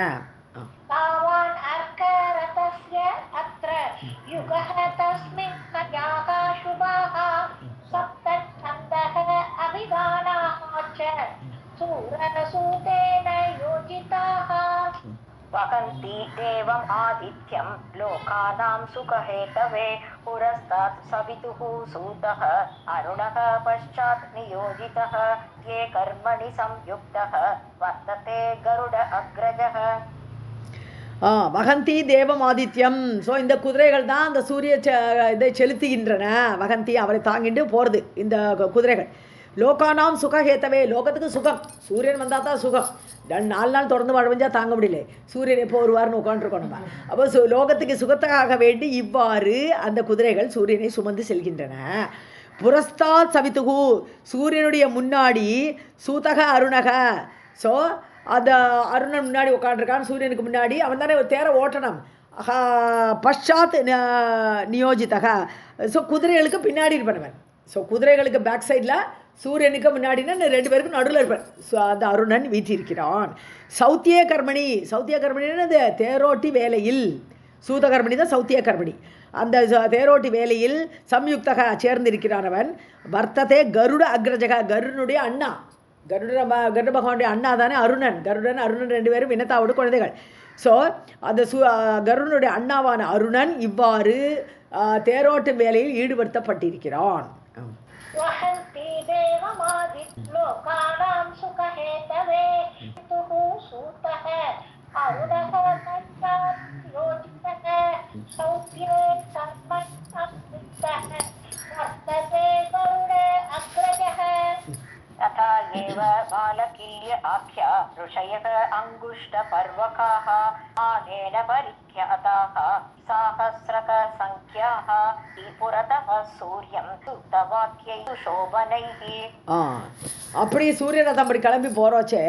वहन्ति देवम् आदित्यं लोकानां सुखहेतवे पुरस्तात् सवितुः सूतः अरुणः पश्चात् नियोजितः ये कर्मणि संयुक्तः वर्तते गरुड अग्रजः. வகந்தி தேவம் ஆதித்யம். ஸோ இந்த குதிரைகள் தான் அந்த சூரிய இதை செலுத்துகின்றன. வகந்தி அவரை தாங்கிட்டு போகிறது இந்த குதிரைகள். லோகானாம் சுகஹேத்தவே லோகத்துக்கு சுகம், சூரியன் வந்தால் தான் சுகம். 4 நாள் தொடர்ந்து மழை பெஞ்சா தாங்க முடியல, சூரியன் எப்போ வருவார்னு உட்காந்துருக்கோம் நம்ம. அப்போ லோகத்துக்கு சுகத்துக்காக வேண்டி இவ்வாறு அந்த குதிரைகள் சூரியனை சுமந்து செல்கின்றன. புரஸ்தாத் சவித்துகு சூரியனுடைய முன்னாடி சூதக அருணக. ஸோ அந்த அருணன் முன்னாடி உட்காந்துருக்கான், சூரியனுக்கு முன்னாடி அவன் தானே தேர ஓட்டணும். பஷாத் நியோஜித்தக. ஸோ குதிரைகளுக்கு பின்னாடி இருப்பவன். ஸோ குதிரைகளுக்கு பேக் சைடில் சூரியனுக்கு முன்னாடினா 2 பேருக்கும் நடுவில் இருப்பார். ஸோ அந்த அருணன் வீற்றிருக்கிறான். சௌத்திய கர்மணின்னு அந்த தேரோட்டி வேலையில், சூதகர்மணி தான் சௌத்திய கர்மணி. அந்த தேரோட்டி வேலையில் சம்யுக்தக சேர்ந்திருக்கிறானவன். வர்த்ததே கருட அக்ரஜக கருடனுடைய அண்ணா, கருட பகவானுடைய அண்ணா தானே அருணன். அருணன் 2 பேரும் வினத்தாவோட குழந்தைகள். ஸோ அந்த கருடனுடைய அண்ணாவான அருணன் இவ்வாறு தேரோட்டு வேலையில் ஈடுபடுத்தப்பட்டிருக்கிறான். तथा एव बालकिल्य आख्या ऋषयः अङ्गुष्ठपर्वकाः आनेन परिख्याताः साहस्रक संख्याः पुरतः सूर्यं सुप्तवाक्यैः शोभनैः. அப்படி சூரியனை அப்படி கிளம்பி போகிறோச்சே,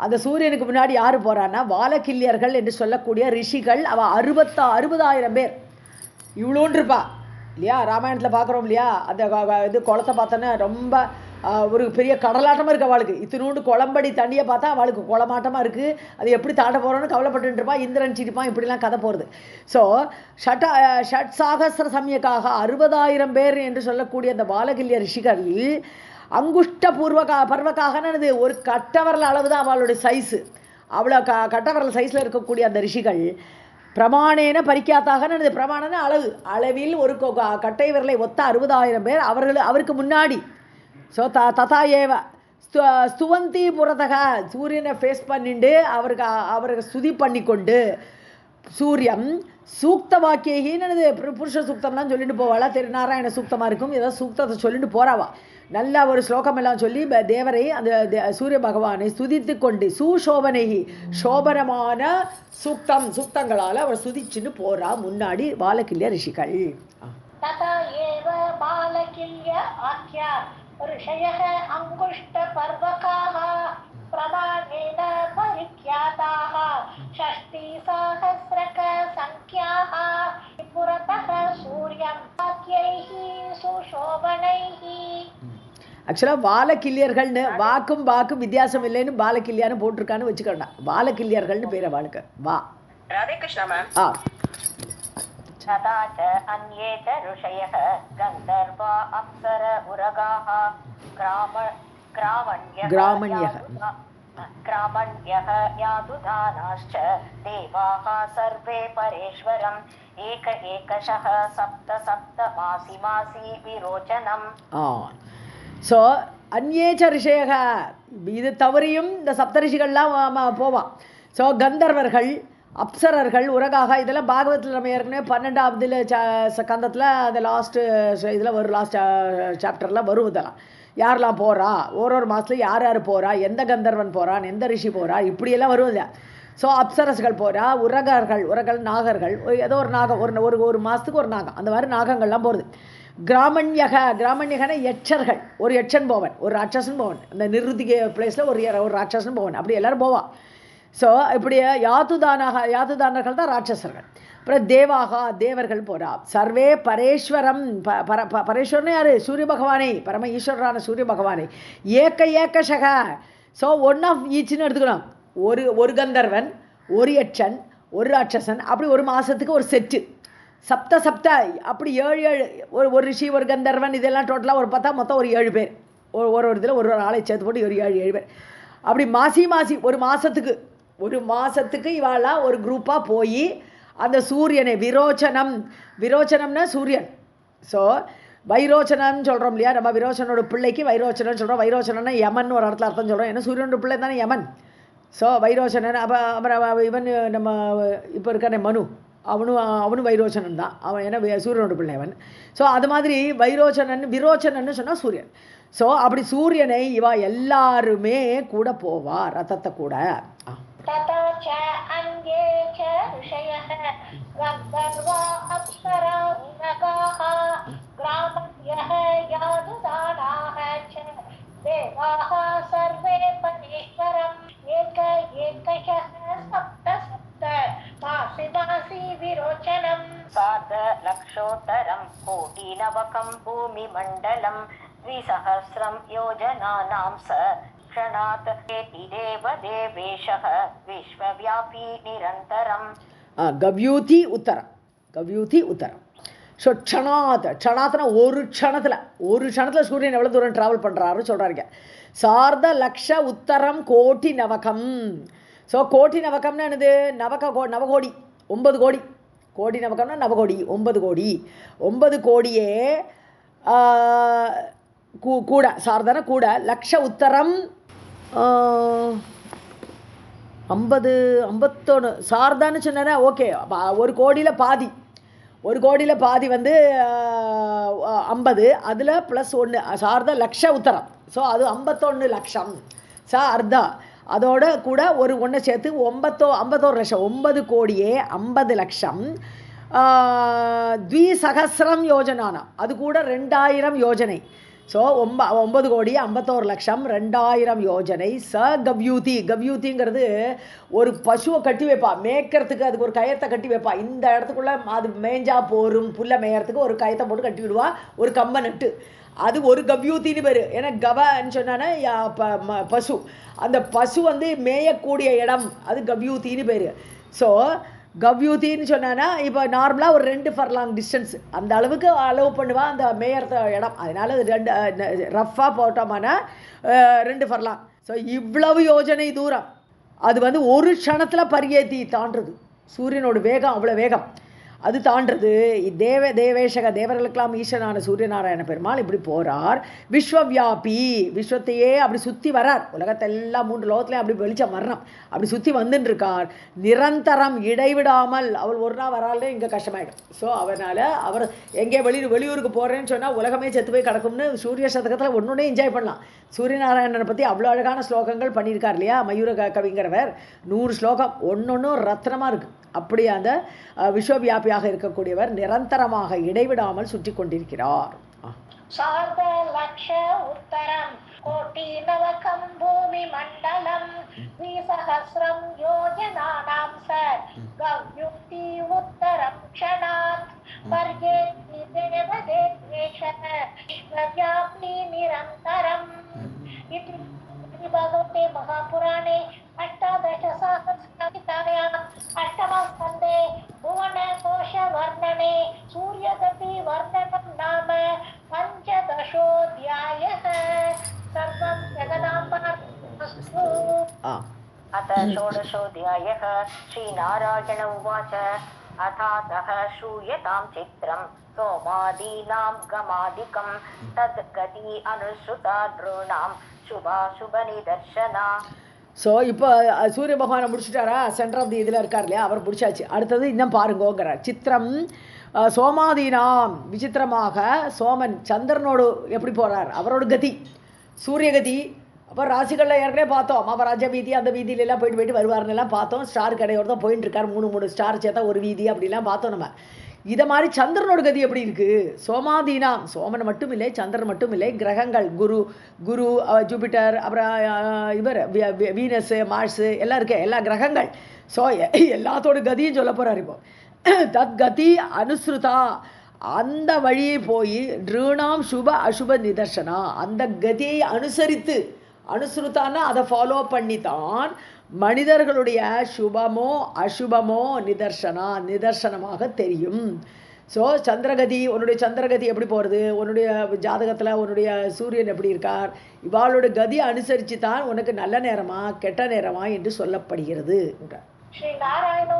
அந்த சூரியனுக்கு முன்னாடி யார் போகிறான்னா வாலக்கில்யர்கள் என்று சொல்லக்கூடிய ரிஷிகள். அவள் 60,000 பேர் இவ்வளோன்னு இருப்பா இல்லையா. ராமாயணத்தில் பார்க்குறோம் இல்லையா, அந்த இது குளத்தை பார்த்தோன்னா ரொம்ப ஒரு பெரிய கடலாட்டமாக இருக்குது அவளுக்கு. இத்தினூண்டு குளம்படி தண்ணியை பார்த்தா அவளுக்கு குளமாட்டமாக இருக்குது. அது எப்படி தாண்ட போகிறோன்னு கவலைப்பட்டு இருப்பான். இந்திரன் சிரிப்பான். இப்படிலாம் கதை போகிறது. ஸோ ஷட் சாகசிர சமயக்காக 60,000 பேர் என்று சொல்லக்கூடிய அந்த பாலகில்ய ரிஷிகள் அங்குஷ்ட பர்வக்காகனது ஒரு கட்டவரல் அளவு தான் அவளுடைய சைஸு. அவ்வளோ கட்டவரல் சைஸில் இருக்கக்கூடிய அந்த ரிஷிகள் பிரமாணேன பரிக்காத்தாகனது. பிரமாணன அளவில் ஒரு கட்டை விரலை ஒத்த 60,000 பேர் அவருக்கு முன்னாடி. ஸோ ததா ஏவ ஸ்துவந்தி புரதக சூரியனை ஃபேஸ் பண்ணிட்டு அவருக்கு ஸ்துதி பண்ணி கொண்டு சூரியன் சூக்த வாக்கியகின்னு புருஷ சூக்தம்லாம் சொல்லிட்டு போவாளா. நாராயண சூக்தமாக இருக்கும், ஏதாவது சூக்தத்தை சொல்லிட்டு போறாவா. நல்ல ஒரு ஸ்லோகம் எல்லாம் சொல்லி தேவரை அந்த சூரிய பகவானை ஸ்துதித்து கொண்டு சுசோபனைகி சோபனமான சூக்தங்களால் அவர் ஸ்துதிச்சுன்னு போறா முன்னாடி பாலகில்ய ரிஷிகள். ऋषयः अङ्गुष्ठपर्वकाः प्रमाणेन परिख्याताः षष्टिसहस्रक संख्याः पुरतः सूर्यं वाक्यैः सुशोभनैः. ஆக்சுவலாக பாலக்கில்யர்கள்னு வாக்கும் வித்தியாசம் இல்லைன்னு பாலக்கில்யான்னு போட்டிருக்கான்னு வச்சுக்கோண்டா. பாலக்கில்யர்கள்னு பேர் அவளுக்கு. ராதே கிருஷ்ணா மேம். तथा च अन्ये च ऋषयः गन्धर्वा अप्सर उरगाः ग्रामण्यः यादुदानाश्च देवाः सर्वे परेश्वरम् एकशः सप्त मासि विरोचनम्. ஸோ அந்நேச்ச ரிஷயக இது தவறியும் இந்த சப்தரிஷிகள்லாம் போவான். ஸோ கந்தர்வர்கள் அப்சரர்கள் உரகாக இதெல்லாம் பாகவத்தில் நம்ம ஏற்கனவே 12வது கந்தத்தில் அந்த லாஸ்ட்டு இதில் வரும், லாஸ்ட் சாப்டரில் வரும். இதெல்லாம் யாரெல்லாம் போகிறா, ஒரு மாதத்துல யார் யார் போகிறா, எந்த கந்தர்வன் போகிறான், எந்த ரிஷி போகிறா, இப்படியெல்லாம் வரும் இல்லை. ஸோ அப்சரஸ்கள் போகிறா, உரகர்கள் நாகர்கள், ஏதோ ஒரு நாகம், ஒரு மாதத்துக்கு ஒரு நாகம், அந்த மாதிரி நாகங்கள்லாம் போகிறது. கிராமண்யகன எச்சர்கள், ஒரு எச்சன் போவன், ஒரு ராட்சசன் போவன், அந்த நிருதிக பிளேஸில் ஒரு ராட்சசன் போவன், அப்படி எல்லோரும் போவான். ஸோ இப்படி யாத்துதானர்கள் தான் ராட்சசர்கள். அப்புறம் தேவர்கள் போகிறா. சர்வே பரேஸ்வரம், பரேஸ்வரனே யார்? சூரிய பகவானை, பரம ஈஸ்வரரான சூரிய பகவானை. ஏகசக, ஸோ ஒன் ஆஃப் ஈச்சுன்னு எடுத்துக்கணும். ஒரு கந்தர்வன், ஒரு யட்சன், ஒரு ராட்சசன், அப்படி ஒரு மாதத்துக்கு ஒரு செட்டு. சப்த அப்படி 7 ஒரு ரிஷி, ஒரு கந்தர்வன், இதெல்லாம் டோட்டலாக ஒரு பார்த்தா மொத்தம் ஒரு 7 பேர். ஒரு இதில் ஒரு ஆளை சேர்த்து போட்டு ஒரு 7 பேர். அப்படி மாசி ஒரு மாதத்துக்கு இவாளாம் ஒரு குரூப்பாக போய் அந்த சூரியனை விரோச்சனம்னா சூரியன். ஸோ வைரோச்சனன்னு சொல்கிறோம் இல்லையா, நம்ம விரோச்சனோட பிள்ளைக்கு வைரோச்சனன்னு சொல்கிறோம். வைரோச்சனன்னா யமன் ஒரு இடத்துல அர்த்தம் சொல்கிறோம், ஏன்னா சூரியனோட பிள்ளை தானே யமன். ஸோ வைரோச்சனன். அப்புறம் இவன் நம்ம இப்போ இருக்கானே மனு, அவனும் வைரோச்சனன் தான் அவன், ஏன்னா சூரியனோட பிள்ளை அவன். ஸோ அது மாதிரி விரோச்சனன்னு சொன்னால் சூரியன். ஸோ அப்படி சூரியனை இவா எல்லாருமே கூட போவா, ரத்தத்தை கூட. सार्धलक्षोत्तरं कोटिनवकं भूमिमण्डलं 2,000 योजनानां स क्षणात् एतिदेव देवेशः विश्वव्यापी निरन्तरम्. गव्यूति उत्तरम. ஸோ க்ஷணாத்னா ஒரு க்ஷணத்தில் சூரியன் எவ்வளோ தூரம் ட்ராவல் பண்ணுறாருன்னு சொல்கிறாருங்க. சார்த லக்ஷ உத்தரம் கோட்டி நவகம். ஸோ கோட்டி நவகம்னா என்னது? நவகோடி, 9 கோடி. கோடி நவகம்னா நவகோடி, 9 கோடி. 9 கோடியே கூட, சார்தன கூட, லக்ஷ உத்தரம் 51. சார்தான்னு சொன்னா ஓகே, ஒரு கோடியில் பாதி வந்து 50, அதில் ப்ளஸ் 1 சார்த லக்ஷ உத்தரம். ஸோ அது 51 லட்சம் சார்தா. அதோட கூட ஒரு ஒன்று சேர்த்து 51 லட்சம். 9 கோடியே 50 லட்சம். 2,000 யோஜனானா, அது கூட 2000 யோஜனை. ஸோ 9 கோடி 51 லட்சம் 2000 யோஜனை. கவ்யூதிங்கிறது ஒரு பசுவை கட்டி வைப்பா மேய்க்கிறதுக்கு, அதுக்கு ஒரு கயத்தை கட்டி வைப்பா. இந்த இடத்துக்குள்ளே அது மேய்ஞ்சா போரும், புல்லை மேயறதுக்கு ஒரு கயத்தை போட்டு கட்டி விடுவா, ஒரு கம்பை நட்டு. அது ஒரு கவ்யூத்தின்னு பேர். ஏன்னா கவன்னு சொன்னான்னா பசு, அந்த பசு வந்து மேயக்கூடிய இடம், அது கவ்யூத்தின்னு பேர். ஸோ கவ்யூத்தின்னு சொன்னான்னா இப்போ நார்மலாக ஒரு 2 ஃபர்லாங் டிஸ்டன்ஸ் அந்த அளவுக்கு அலோவ் பண்ணுவாள் அந்த மேயற இடம். அதனால் அது 2 ரஃப்பாக போட்டோம்னா 2 ஃபர்லாங். ஸோ இவ்வளவு யோஜனை தூரம் அது வந்து ஒரு க்ஷணத்தில் பரியேத்தி தாண்டுறது. சூரியனோட வேகம் அவ்வளோ வேகம், அது தாண்டது. தேவேஷக தேவர்களுக்கெல்லாம் ஈஸ்வரனான சூரியநாராயண பெருமாள் இப்படி போகிறார். விஸ்வவியாபி, விஸ்வத்தையே அப்படி சுற்றி வரார். உலகத்தெல்லாம் 3 லோகத்துலேயும் அப்படி வெளிச்சம் வரணும், அப்படி சுற்றி வந்துட்டு இருக்கார். நிரந்தரம், இடைவிடாமல். அவள் ஒரு நாள் வராலே இங்கே கஷ்டமாயிடும். ஸோ அவனால் அவர் எங்கே வெளியூருக்கு போகிறேன்னு சொன்னால் உலகமே செத்து போய் கிடக்கும்னு சூரிய சதகத்தில் ஒன்னொன்னே என்ஜாய் பண்ணலாம். சூரியநாராயணனை பற்றி அவ்வளோ அழகான ஸ்லோகங்கள் பண்ணியிருக்கார் இல்லையா மயூர கவிங்கிறவர். 100 ஸ்லோகம், ஒன்னொன்றும் ரத்னமாக இருக்குது. அப்படி அந்த விஸ்வவியாபியாக இருக்கக்கூடியவர் நிரந்தரமாக இடைவிடாமல் சுற்றி கொண்டிருக்கிறார். சார்த லட்ச உத்தரம் கோட்டி நவகம் பூமி மண்டலம் 2,000 யோஜனானாம் ச கவ்யுக்தி உத்தரம் க்ஷணாத் பர்யேதி தேவ தேவேஷः விஸ்வவ்யாபி நிரந்தரம். इति भगवते महापुराणे 18 अष्टमस्कन्धे भुवनकोशवर्णने सूर्यगति वर्णनं नाम 15 सर्वं जगदाम्बास्तु. अथ 16 श्रीनारायण उवाच अथातः श्रूयतां चित्रं सोमादीनां गमादिकं तद्गति अनुसृता नॄणां शुभाशुभनिदर्शना. ஸோ இப்போ சூரிய பகவானை முடிச்சுட்டாரா, சென்டர் ஆஃப் தி இதில் இருக்கார் இல்லையா, அவர் முடிச்சாச்சு. அடுத்தது இன்னும் பாருங்கோங்கிறார். சித்திரம் சோமாதீனாம், விசித்திரமாக சோமன் சந்திரனோடு எப்படி போகிறார், அவரோட கதி சூரியகதி. அப்போ ராசிகளில் ஏற்கனவே பார்த்தோம், மகாராஜ வீதி அந்த வீதியிலெல்லாம் போயிட்டு வருவார்னு எல்லாம் பார்த்தோம். ஸ்டார் கடையோடு தான் போயிட்டு இருக்கார், 3 ஸ்டார் சேர்த்தா ஒரு வீதி அப்படிலாம் பார்த்தோம் நம்ம. இதை மாதிரி சந்திரனோட கதி எப்படி இருக்குது, சோமாதீனாம், சோமன் மட்டும் இல்லை சந்திரன் மட்டும் இல்லை, கிரகங்கள் குரு ஜூபிட்டர், அப்புறம் இவர் வீனஸு மார்ஸு எல்லாம் இருக்கு, எல்லா கிரகங்கள். ஸோ எல்லாத்தோட கதியும் சொல்ல போகிறார் இப்போ. தத் கதி அனுஸ்ருதா, அந்த வழியை போய் நிருணாம் சுப அசுப நிதர்சனா, அந்த கதியை அனுசரித்து, அனுசருத்தான அதை ஃபாலோ பண்ணித்தான் மனிதர்களுடைய சுபமோ அசுபமோ நிதர்சனமாக தெரியும். ஸோ சந்திரகதி, உன்னுடைய சந்திரகதி எப்படி போகிறது, உன்னுடைய ஜாதகத்தில் உன்னுடைய சூரியன் எப்படி இருக்கார், இவாளோட கதியை அனுசரித்து தான் உனக்கு நல்ல நேரமா கெட்ட நேரமா என்று சொல்லப்படுகிறது. ஸ்ரீ நாராயண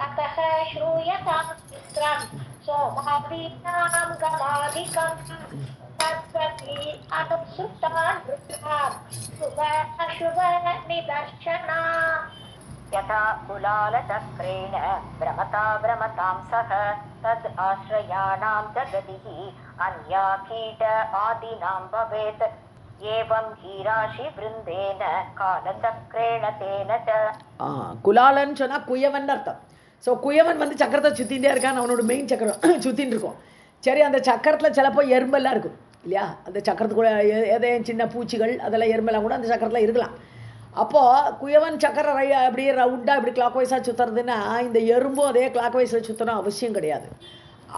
अतः श्रूयतां चित्रं सोमादीनां गमादिकं तत्प्रति अनुसृतान् शुभ अशुभ निदर्शना यथा कुलालचक्रेण भ्रमतां सह तद् आश्रयाणां च गतिः अन्या कीट आदीनां भवेत् ஏவம் ஹீராஷி பிருந்தேன காலச்சக்ரேண தேன ச. குலாலன்னு சொன்னால் குயவன் அர்த்தம். ஸோ குயவன் வந்து சக்கரத்தை சுற்றிகிட்டே இருக்கான், அவனோட மெயின் சக்கரம் சுற்றின்னு இருக்கும். சரி, அந்த சக்கரத்தில் சிலப்போ எறும்பெல்லாம் இருக்கும் இல்லையா, அந்த சக்கரத்துக்குள்ள எதையும் சின்ன பூச்சிகள் அதெல்லாம் எறும்பெல்லாம் கூட அந்த சக்கரத்தில் இருக்கலாம். அப்போது குயவன் சக்கரம் அப்படியே ரவுண்டாக இப்படி கிளாக் வைஸாக சுற்றுறதுன்னா இந்த எறும்பும் அதே கிளாக் வைஸில் சுற்றணும் அவசியம் கிடையாது.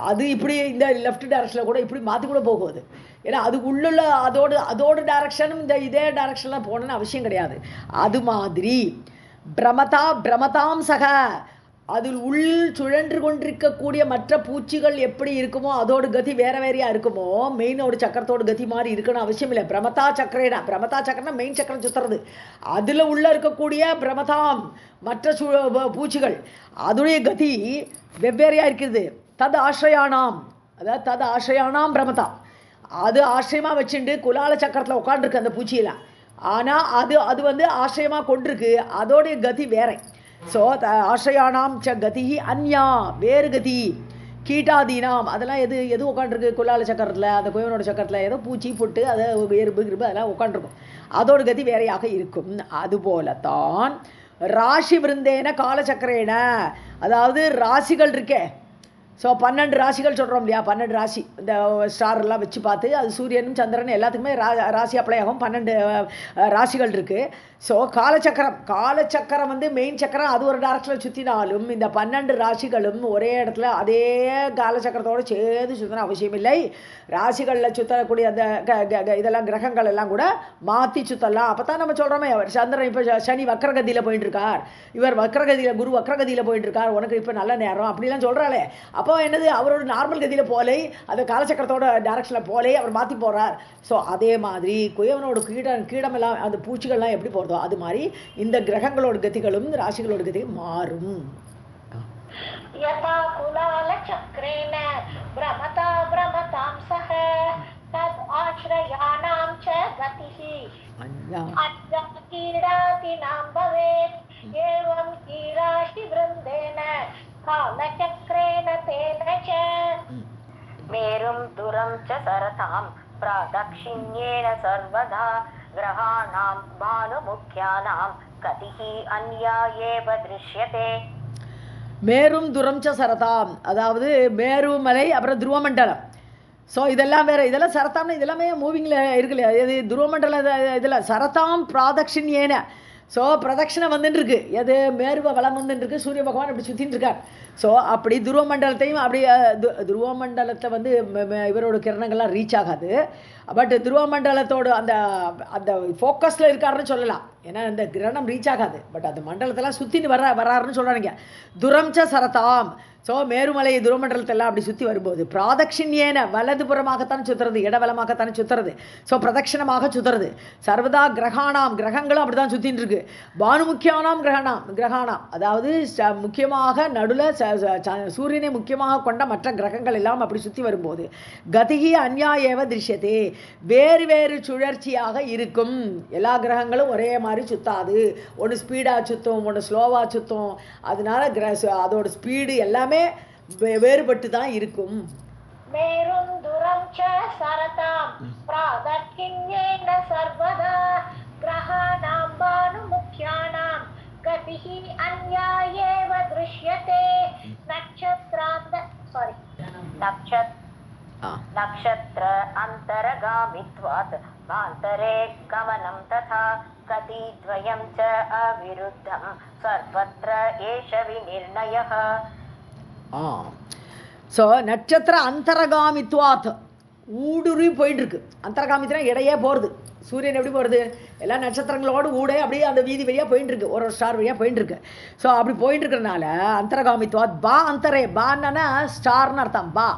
அது இப்படி இந்த லெஃப்ட் டைரக்ஷனில் கூட இப்படி மாற்றி கூட போகுது. ஏன்னா அது உள்ள அதோட டைரக்ஷனும் இதே டைரக்ஷனில் போகணுன்னு அவசியம் கிடையாது. அது மாதிரி பிரமதாம் சக, அதில் உள் சுழன்று கொண்டிருக்கக்கூடிய மற்ற பூச்சிகள் எப்படி இருக்குமோ அதோட கதி வேறையாக இருக்குமோ, மெயினோட சக்கரத்தோட கதி மாதிரி இருக்கணும் அவசியம் இல்லை. பிரமதா சக்கரம்னா மெயின் சக்கரம் சுற்றுறது, அதில் உள்ளே இருக்கக்கூடிய பிரமதாம் மற்ற பூச்சிகள் அதோடைய கதி வெவ்வேறையாக இருக்குது. தது ஆசிரயானாம், அதாவது தது ஆசிரயானாம் பிரமதா, அது ஆசிரியமாக வச்சுட்டு குலால சக்கரத்தில் உட்காண்டிருக்கு அந்த பூச்சியில். ஆனால் அது வந்து ஆசிரியமாக கொண்டிருக்கு, அதோடைய கதி வேற. ஸோ ஆசிரயானாம் ச கதி அந்யா, வேறு கதி. கீட்டாதீனாம், அதெல்லாம் எது உட்காண்டிருக்கு குலால சக்கரத்தில், அந்த குயவனோட சக்கரத்தில் ஏதோ பூச்சி பொட்டு அதை எறும்பு அதெல்லாம் உட்காண்டிருக்கும், அதோட கதி வேறையாக இருக்கும். அதுபோலத்தான் ராசி விருந்தேன காலச்சக்கரேன, அதாவது ராசிகள் இருக்கே. ஸோ 12 ராசிகள் சொல்கிறோம் இல்லையா, 12 ராசி இந்த ஸ்டாரெல்லாம் வச்சு பார்த்து அது சூரியனும் சந்திரன் எல்லாத்துக்குமே ராசி அப்ளை ஆகும். 12 ராசிகள் இருக்குது. ஸோ காலச்சக்கரம் வந்து மெயின் சக்கரம் அது ஒரு டைரக்ஷனில் சுற்றினாலும் இந்த 12 ராசிகளும் ஒரே இடத்துல அதே காலச்சக்கரத்தோடு சேர்ந்து சுற்றின அவசியம் இல்லை. ராசிகளில் சுற்றக்கூடிய அந்த இதெல்லாம் கிரகங்கள் எல்லாம் கூட மாற்றி சுற்றலாம். அப்போ தான் நம்ம சொல்கிறோமே, சந்திரன் இப்போ சனி வக்ரகதியில் போயிட்டு இருக்கார், இவர் வக்ரகதியில் குரு வக்ரகதியில் போயிட்டு இருக்கார், உனக்கு இப்போ நல்ல நேரம் அப்படிலாம் சொல்கிறாளே. அப்போ என்னது, அவரோட நார்மல் கதியில் போலே, அந்த காலச்சக்கரத்தோட டைரக்ஷனில் போலே அவர் மாற்றி போகிறார். ஸோ அதே மாதிரி குயவனோட கீடமெல்லாம் அந்த பூச்சிகள்லாம் எப்படி போகிறதோ அது மாதிரி இந்த கிரகங்களோட கதிகளும் ராசிகளோட கதியும் மாறும். யதா குலால சக்ரேன பிரமதாம் சஹ தத் ஆஸ்ரயானாம் ச கதிஹி அன்யா கீடாதினாம் பவேத் ஏவம் ஹீராஷி விருந்தேன காலச்சக்ரேன தேன ச. மேரும் துரம் ச சரதாம் प्रादक्षिण्येन सर्वदा ग्रहाणां भानुमुख्यानां गतिः अन्या एव दृश्यते. மேரும் துரம் ச சரதாம், அதாவது மேருமலை அப்புறம் துருவமண்டலம். ஸோ இதெல்லாம் வேறு, இதெல்லாம் சரதாம்னு இதெல்லாமே மூவிங்கில் இருக்குல்லையா, இது துருவமண்டல இதில் சரதாம் பிராதக்ஷிண்யேன. ஸோ பிரதட்சிணை வந்துட்டுருக்கு, எது மேருவ வளம் வந்துட்டுருக்கு, சூரிய பகவான் அப்படி சுற்றின்னு இருக்கார். ஸோ அப்படி துருவமண்டலத்தையும் அப்படி துருவமண்டலத்தை வந்து இவரோட கிரணங்கள்லாம் ரீச் ஆகாது. பட் துருவமண்டலத்தோடு அந்த அந்த ஃபோக்கஸில் இருக்காருன்னு சொல்லலாம். ஏன்னா இந்த கிரணம் ரீச் ஆகாது, பட் அந்த மண்டலத்தெல்லாம் சுற்றின்னு வராருன்னு சொல்கிறாங்க. துரம் ச சரதாம், ஸோ மேருமலை துருவமண்டலத்தை எல்லாம் அப்படி சுற்றி வரும்போது பிராதட்சிணியேன வலதுபுறமாகத்தான் சுற்றுறது, இடவலமாகத்தானே சுற்றுறது. ஸோ பிரதட்சிணமாக சுற்றுறது. சர்வதா கிரகங்களும் அப்படி தான் சுற்றின்னு இருக்கு. பானுமுக்கியானாம் கிரகாணாம் அதாவது முக்கியமாக நடுவில் சூரியனை முக்கியமாக கொண்ட மற்ற கிரகங்கள் எல்லாம் அப்படி சுற்றி வரும்போது கதிகி அன்யா ஏவ திருஷ்யத்தே, வேறு வேறு சுழற்சியாக இருக்கும். எல்லா கிரகங்களும் ஒரே மாதிரி சுத்தாது. ஒன்று ஸ்பீடாக சுற்றும், ஒன்று ஸ்லோவாக சுற்றும். அதனால அதோட ஸ்பீடு எல்லாமே வேறுபட்டு தான் இருக்கும். மேரும் துரம் ச சரதாம் பிராதட்சிண்யேன சர்வதா கிரகாணாம் பானுமுக்யானாம் கதிஹி அன்யா ஏவ திருஷ்யதே நக்ஷத்ர அந்தரகாமித்வாத் பாந்தரே கமனம் ததா கதித்வயம் ச அவிருத்தம் சர்வத்ர ஏஷ விநிர்ணயः. ஸோ நட்சத்திர அந்தரகாமித்வாத் ஊடுருவி போயிட்டு இருக்கு. அந்தரகாமித்னா இடையே போகிறது. சூரியன் எப்படி போகிறது, எல்லா நட்சத்திரங்களோடு ஊடே அப்படியே அந்த வீதி வழியாக போயிட்டு இருக்கு, ஒரு ஸ்டார் வழியாக போயிட்டு இருக்கு. ஸோ அப்படி போயிட்டு இருக்கிறதுனால அந்தரகாமித்வாத் பா அந்தரே பான்னா ஸ்டார்னு அர்த்தம். பா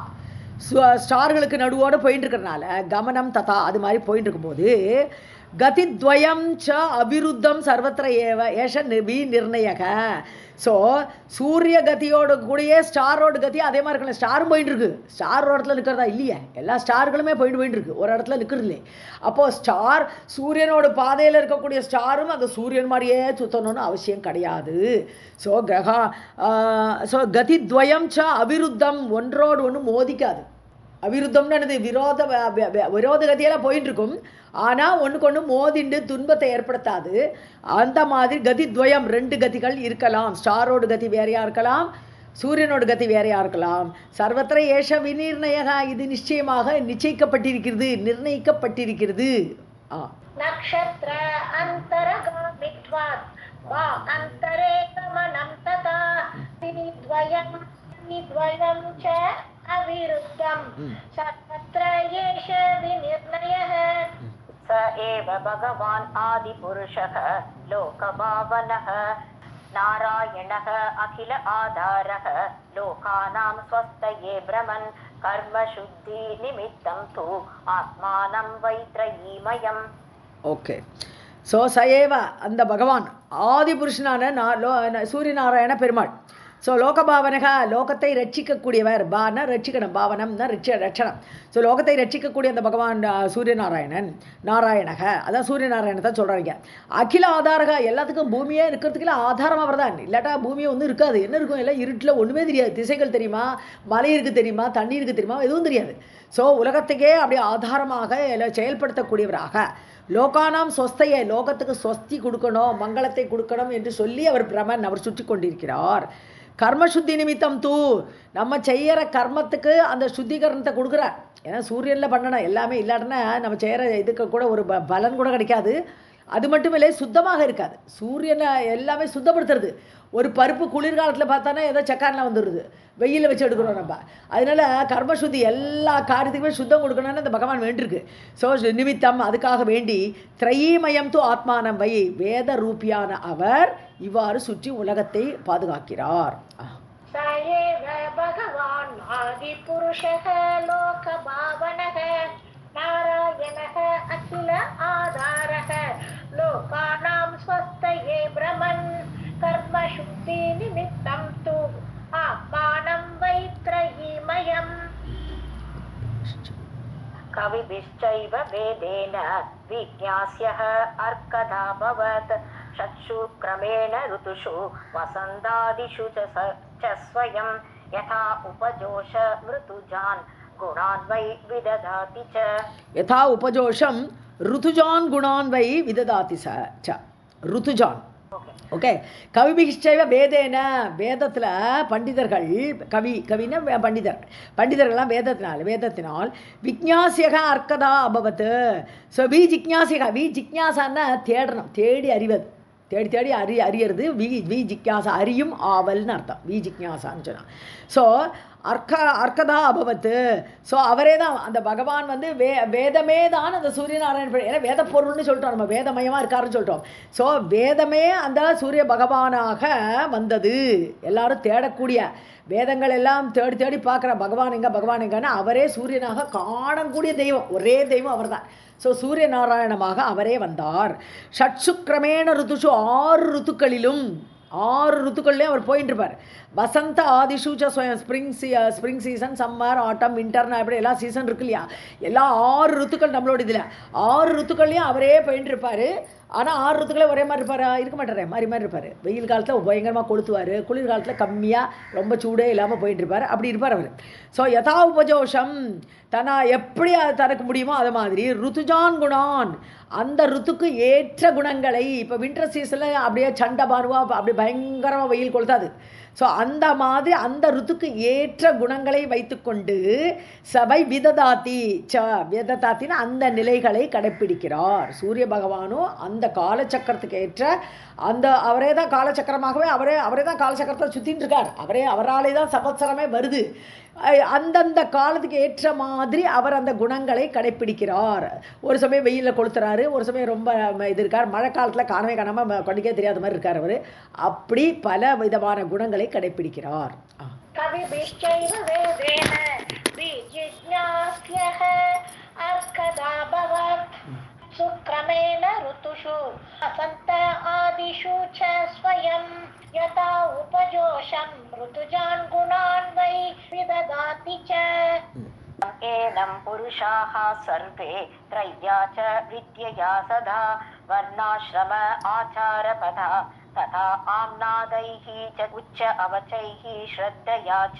ஸ்டார்களுக்கு நடுவோடு போயிட்டு இருக்கிறதுனால கமனம் ததா அது மாதிரி போயிட்டு இருக்கும்போது கதித்வயம் ச அபிருத்தம் சர்வத்திர ஏவ ஏஷ விநிர்ணயக. ஸோ சூரிய கதியோட கூடயே ஸ்டாரோட கதி அதே மாதிரி இருக்கல. ஸ்டாரும் போயிட்டு இருக்கு. ஸ்டார் ஒரு இடத்துல நிற்கிறதா இல்லையே, எல்லா ஸ்டார்களுமே போயிட்டு இருக்கு, ஒரு இடத்துல நிற்கிறது இல்லை. அப்போது ஸ்டார் சூரியனோட பாதையில் இருக்கக்கூடிய ஸ்டாரும் அந்த சூரியன் மாதிரியே சுற்றணும்னு அவசியம் கிடையாது. ஸோ ஸோ கதித்வயம் ச அபிருத்தம், ஒன்றோடு ஒன்று மோதிக்காது. அவிருத்தம்னு என்னது, விரோத கதியெல்லாம் போயிட்டு இருக்கும். ஆனால் ஒன்றுக்கு ஒன்று மோதிண்டு துன்பத்தை ஏற்படுத்தாது. அந்த மாதிரி கதித்வயம், ரெண்டு கதிகள் இருக்கலாம். ஸ்டாரோட கதி வேறையாக இருக்கலாம், சூரியனோட கதி வேறையாக இருக்கலாம். சர்வத்திர ஏஷ விநிர்ணயக, இது நிச்சயமாக நிச்சயிக்கப்பட்டிருக்கிறது, நிர்ணயிக்கப்பட்டிருக்கிறது. நக்ஷத்ர அந்தரகாமித்வாத் வா அந்தரே கமனம் ததா தினித்வயம் நித்வயம் ச அவிருத்தம் சர்வத்ர ஏஷ விநிர்ணயः. स एव भगवान् आदिपुरुषः लोकभावनः नारायणः अखिल आधारः लोकानां स्वस्तये भ्रमन् कर्मशुद्धि निमित्तं तु आत्मानं वैत्रयीमयम्. ஓகே. ஸோ சயேவ அந்த பகவான் ஆதிபுருஷனான சூரியநாராயண பெருமாள். ஸோ லோகபாவனக, லோகத்தை ரட்சிக்கக்கூடியவர். பான ரட்சிக்கணும், பாவனம்னா ரட்சணம். ஸோ லோகத்தை ரட்சிக்கக்கூடிய அந்த பகவான் நாராயணக, அதான் சூரியநாராயணத்தை சொல்கிறாங்க. அகில ஆதாரக, எல்லாத்துக்கும் பூமியே இருக்கிறதுக்குள்ள ஆதாரம் அவர் தான். இல்லாட்டா பூமியை ஒன்றும் இருக்காது. என்ன இருக்கும், எல்லாம் இருட்டில் ஒன்றுமே தெரியாது. திசைகள் தெரியுமா, மலை இருக்குது தெரியுமா, தண்ணி இருக்குது தெரியுமா, எதுவும் தெரியாது. ஸோ உலகத்துக்கே அப்படியே ஆதாரமாக எல்லாம் செயல்படுத்தக்கூடியவராக லோகானாம் சொஸ்தையை, லோகத்துக்கு சொஸ்தி கொடுக்கணும், மங்களத்தை கொடுக்கணும் என்று சொல்லி அவர் பிரமன், அவர் சுற்றி கொண்டிருக்கிறார். கர்மசுத்தி நிமித்தம் தூ, நம்ம செய்கிற கர்மத்துக்கு அந்த சுத்திகரணத்தை கொடுக்குறார். ஏன்னா சூரியனில் பண்ணணும் எல்லாமே, இல்லாட்டினா நம்ம செய்கிற இதுக்கு கூட ஒரு பலன் கூட கிடைக்காது. அது மட்டும் இல்லை, சுத்தமாக இருக்காது. சூரியனை எல்லாமே சுத்தப்படுத்துறது. ஒரு பருப்பு குளிர்காலத்தில் பார்த்தானா ஏதோ சக்காரில் வந்துடுது, வெயிலில் வச்சு எடுக்கிறோம் நம்ம. அதனால கர்மசுத்தி எல்லா காரியத்துக்குமே சுத்தம் கொடுக்கணும்னு அந்த பகவான் வேண்டியிருக்கு. ஸோ நிமித்தம், அதுக்காக வேண்டி திரையீமயம் தூ ஆத்மானம் வை, வேத ரூபியான அவர் இவ்வாறு சுற்றி உலகத்தை பாதுகாக்கிறார். பகவான் ஆதிபுருஷः லோகபாவனः நாராயணः அகில ஆதாரः லோகானாம் ஸ்வஸ்தயே பிரமன் கர்மசுத்தி நிமித்தம் து ஆத்மானம் வைத்ரயீமயம். கவிபிश्चैव वेदेन विज्ञास्यः अर्कदाभवत् षट्सुक्रमेण ऋतुषु वसन्तादिषु च स्वयं यथा उपजोष ऋतुजान् गुणान् वै विदधाति च. यथा उपजोषं ऋतुजान् गुणान् वै विदधाति च. ऋतुजान्. ஓகே. கவிபிஷ்சைவ வேதேன, வேதத்தில் பண்டிதர்கள், கவின பண்டிதர்கள்லாம் வேதத்தினால் விஜ்ஞாசியக அர்க்கதா அபவத். ஸோ விஜிக்ஞாசான்னா தேடணும், தேடி அறிவது, தேடி அறியறது. வி ஜிக்ஞாசா, அறியும் ஆவல்னு அர்த்தம். வி ஜிக்ஞாசான்னு சொன்னால். ஸோ அர்க்கதா அபவத்து. ஸோ அவரே தான் அந்த பகவான் வந்து வேதமே தான் அந்த சூரியநாராயண, ஏன்னா வேத பொருள்னு சொல்லிட்டோம், நம்ம வேதமயமாக இருக்காருன்னு சொல்லிட்டோம். ஸோ வேதமே அந்த சூரிய பகவானாக வந்தது. எல்லாரும் தேடக்கூடிய வேதங்கள் எல்லாம் தேடி தேடி பார்க்குற பகவான் எங்கன்னா அவரே சூரியனாக காணக்கூடிய தெய்வம், ஒரே தெய்வம் அவர் தான். ஸோ சூரிய நாராயணமாக அவரே வந்தார். ஷட்சுக்கிரமேண ருத்துஷு 6 ருத்துக்களிலும் 6 ருத்துக்கள்லேயும் அவர் போயிட்டு இருப்பார். வசந்த ஆதிஷூச்ச ஸ்ப்ரிங் சீசன், சம்மர், ஆட்டம், வின்டர்னு அப்படி எல்லா சீசன் இருக்கு இல்லையா, எல்லா 6 ருத்துக்கள் நம்மளோட இதில் 6 ருத்துக்கள்லையும் அவரே போயிட்டு இருப்பார். ஆனால் 6 ருத்துக்களே ஒரே மாதிரி இருப்பாரா? இருக்க மாட்டாரே, மாறி மாதிரி இருப்பார். வெயில் காலத்தில் பயங்கரமாக கொளுத்துவார், குளிர் காலத்தில் கம்மியாக ரொம்ப சூடே இல்லாமல் போயிட்டு இருப்பார். அப்படி இருப்பார் அவர். ஸோ யதா உபஜோஷம், எப்படி தனக்கு முடியுமோ அது மாதிரி ருத்துஜான் குணான், அந்த ருத்துக்கு ஏற்ற குணங்களை, இப்போ வின்டர் சீசனில் அப்படியே சண்டை பாருவா, அப்படி பயங்கரமாக வெயில் கொளுத்தாது. ஸோ அந்த மாதிரி அந்த ருத்துக்கு ஏற்ற குணங்களை வைத்துக்கொண்டு சபை விததாத்தின்னு அந்த நிலைகளை கடைப்பிடிக்கிறார். சூரிய பகவானும் அந்த காலச்சக்கரத்துக்கு ஏற்ற அந்த அவரே தான் காலச்சக்கரமாகவே அவரே தான் காலச்சக்கரத்தை சுற்றின்னு இருக்கார். அவராலே தான் சம்பத்சரமே வருது. அந்தந்த காலத்துக்கு ஏற்ற மாதிரி அவர் அந்த குணங்களை கடைப்பிடிக்கிறார். ஒரு சமயம் வெயிலில் கொளுத்துறாரு, ஒரு சமயம் ரொம்ப இது இருக்கார், மழை காலத்தில் காணாமல் கண்ணுக்கே தெரியாத மாதிரி இருக்கார் அவர். அப்படி பல விதமான குணங்களை கடைப்பிடிக்கிறார். சுக்ரமேண ருத்துஷு வசந்த ஆதிஷு ச ஸ்வயம் யதா உபஜோஷம் ருத்துஜான் குணான் வை விததாதி ச. ஏனம் புருஷாः சர்வே த்ரையா ச வித்யயா சதா வர்ணாஶ்ரம ஆச்சாரபதா ததா ஆம்நாதைः ச உச்ச அவச்சைः ஸ்ரத்தயா ச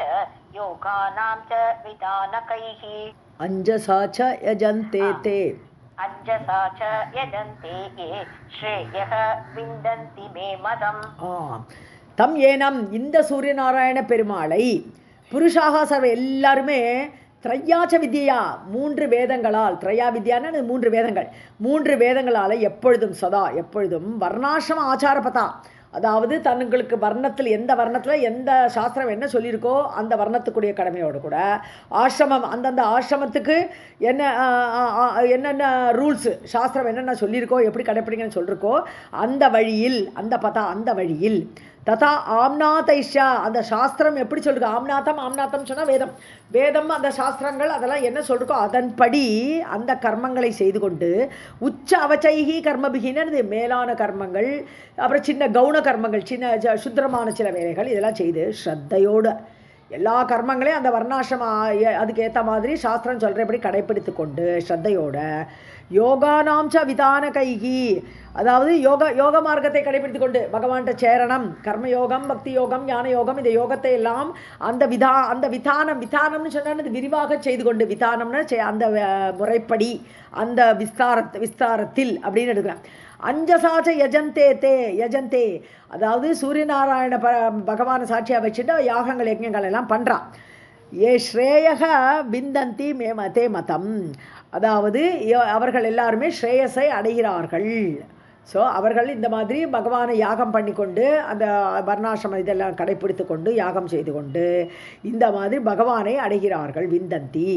யோகானாம் ச விதானகைः அஞ்சசா ச யஜந்தே தே அஞ்சசா ச யஜந்தே ஏ ஸ்ரேயः விந்தந்தி மே மதம். தம் ஏனம், இந்த சூரியநாராயண பெருமாளை புருஷாக சர்வ எல்லாருமே திரையாச்ச வித்யா 3 வேதங்களால், திரையா வித்யான்னு 3 வேதங்கள், 3 வேதங்களால் எப்பொழுதும் சதா எப்பொழுதும் வர்ணாசிரம ஆச்சாரபதா, அதாவது தங்களுக்கு வர்ணத்தில் எந்த சாஸ்திரம் என்ன சொல்லியிருக்கோ அந்த வர்ணத்துக்குரிய கடமையோடு கூட ஆசிரமம், அந்தந்த ஆசிரமத்துக்கு என்னென்ன ரூல்ஸு சாஸ்திரம் என்னென்ன சொல்லியிருக்கோ, எப்படி கடைப்பிடிங்கன்னு சொல்லியிருக்கோ அந்த வழியில், அந்த வழியில் ததா ஆம்நாதைஷா, அந்த சாஸ்திரம் எப்படி சொல்லிருக்கோ, ஆம்நாத்தம் சொன்னால் வேதம் அந்த சாஸ்திரங்கள் அதெல்லாம் என்ன சொல்லிருக்கோ அதன்படி அந்த கர்மங்களை செய்து கொண்டு உச்ச அவச்சைகி கர்மபிகின்னு மேலான கர்மங்கள், அப்புறம் சின்ன கவுன கர்மங்கள், சின்ன சுத்திரமான சில வேலைகள் இதெல்லாம் செய்து ஸ்ரத்தையோடு எல்லா கர்மங்களையும் அந்த வர்ணாசிரம அதுக்கு ஏற்ற மாதிரி சாஸ்திரம் சொல்கிறபடி கடைப்பிடித்து கொண்டு ஸ்ரத்தையோட யோகானாம்ச விதான கைகி, அதாவது யோக மார்க்கத்தை கடைபிடித்து கொண்டு பகவான்கிட்ட சேரணம், கர்மயோகம், பக்தி யோகம், ஞான யோகம், இந்த யோகத்தை எல்லாம் அந்த விதானம்னு சொன்னால் இது விரிவாக செய்து கொண்டு, விதானம்னு அந்த முறைப்படி அந்த விஸ்தாரத்தில் அப்படின்னு எடுக்கிறேன். அஞ்சசாச்ச யஜந்தே, அதாவது சூரியநாராயண பகவானை சாட்சியாக வச்சுட்டு யாகங்கள் யஜ்ஞங்கள் எல்லாம் பண்ணுறான். ஏ ஸ்ரேயக விந்தந்தி தே மதம், அதாவது அவர்கள் எல்லாருமே ஸ்ரேயஸை அடைகிறார்கள். ஸோ அவர்கள் இந்த மாதிரி பகவானை யாகம் பண்ணி கொண்டு அந்த வர்ணாசிரமம் இதெல்லாம் கடைப்பிடித்து கொண்டு யாகம் செய்து கொண்டு இந்த மாதிரி பகவானை அடைகிறார்கள். விந்தந்தி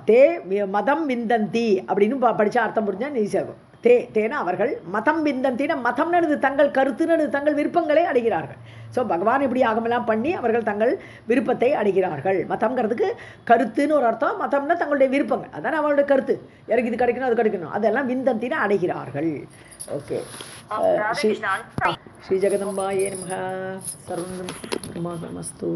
தே மதம் விந்தந்தி அப்படின்னு படிச்சா அர்த்தம் புரிஞ்சா நீசாகும். தேனா அவர்கள் மதம் விந்தந்தின, மதம்னு தங்கள் கருத்துன்னு தங்கள் விருப்பங்களை அடைகிறார்கள். ஸோ பகவான் இப்படி யாகமெல்லாம் பண்ணி அவர்கள் தங்கள் விருப்பத்தை அடைகிறார்கள். மதம்ங்கிறதுக்கு கருத்துன்னு ஒரு அர்த்தம், மதம்னா தங்களுடைய விருப்பங்கள், அதான் அவங்களுடைய கருத்து, எனக்கு இது கிடைக்கணும் அது கிடைக்கணும், அதெல்லாம் விந்தந்தின அடைகிறார்கள். ஓகே. ஸ்ரீ ஜெகதம்பாயே நமஹ. சர்வம் நமஸ்து.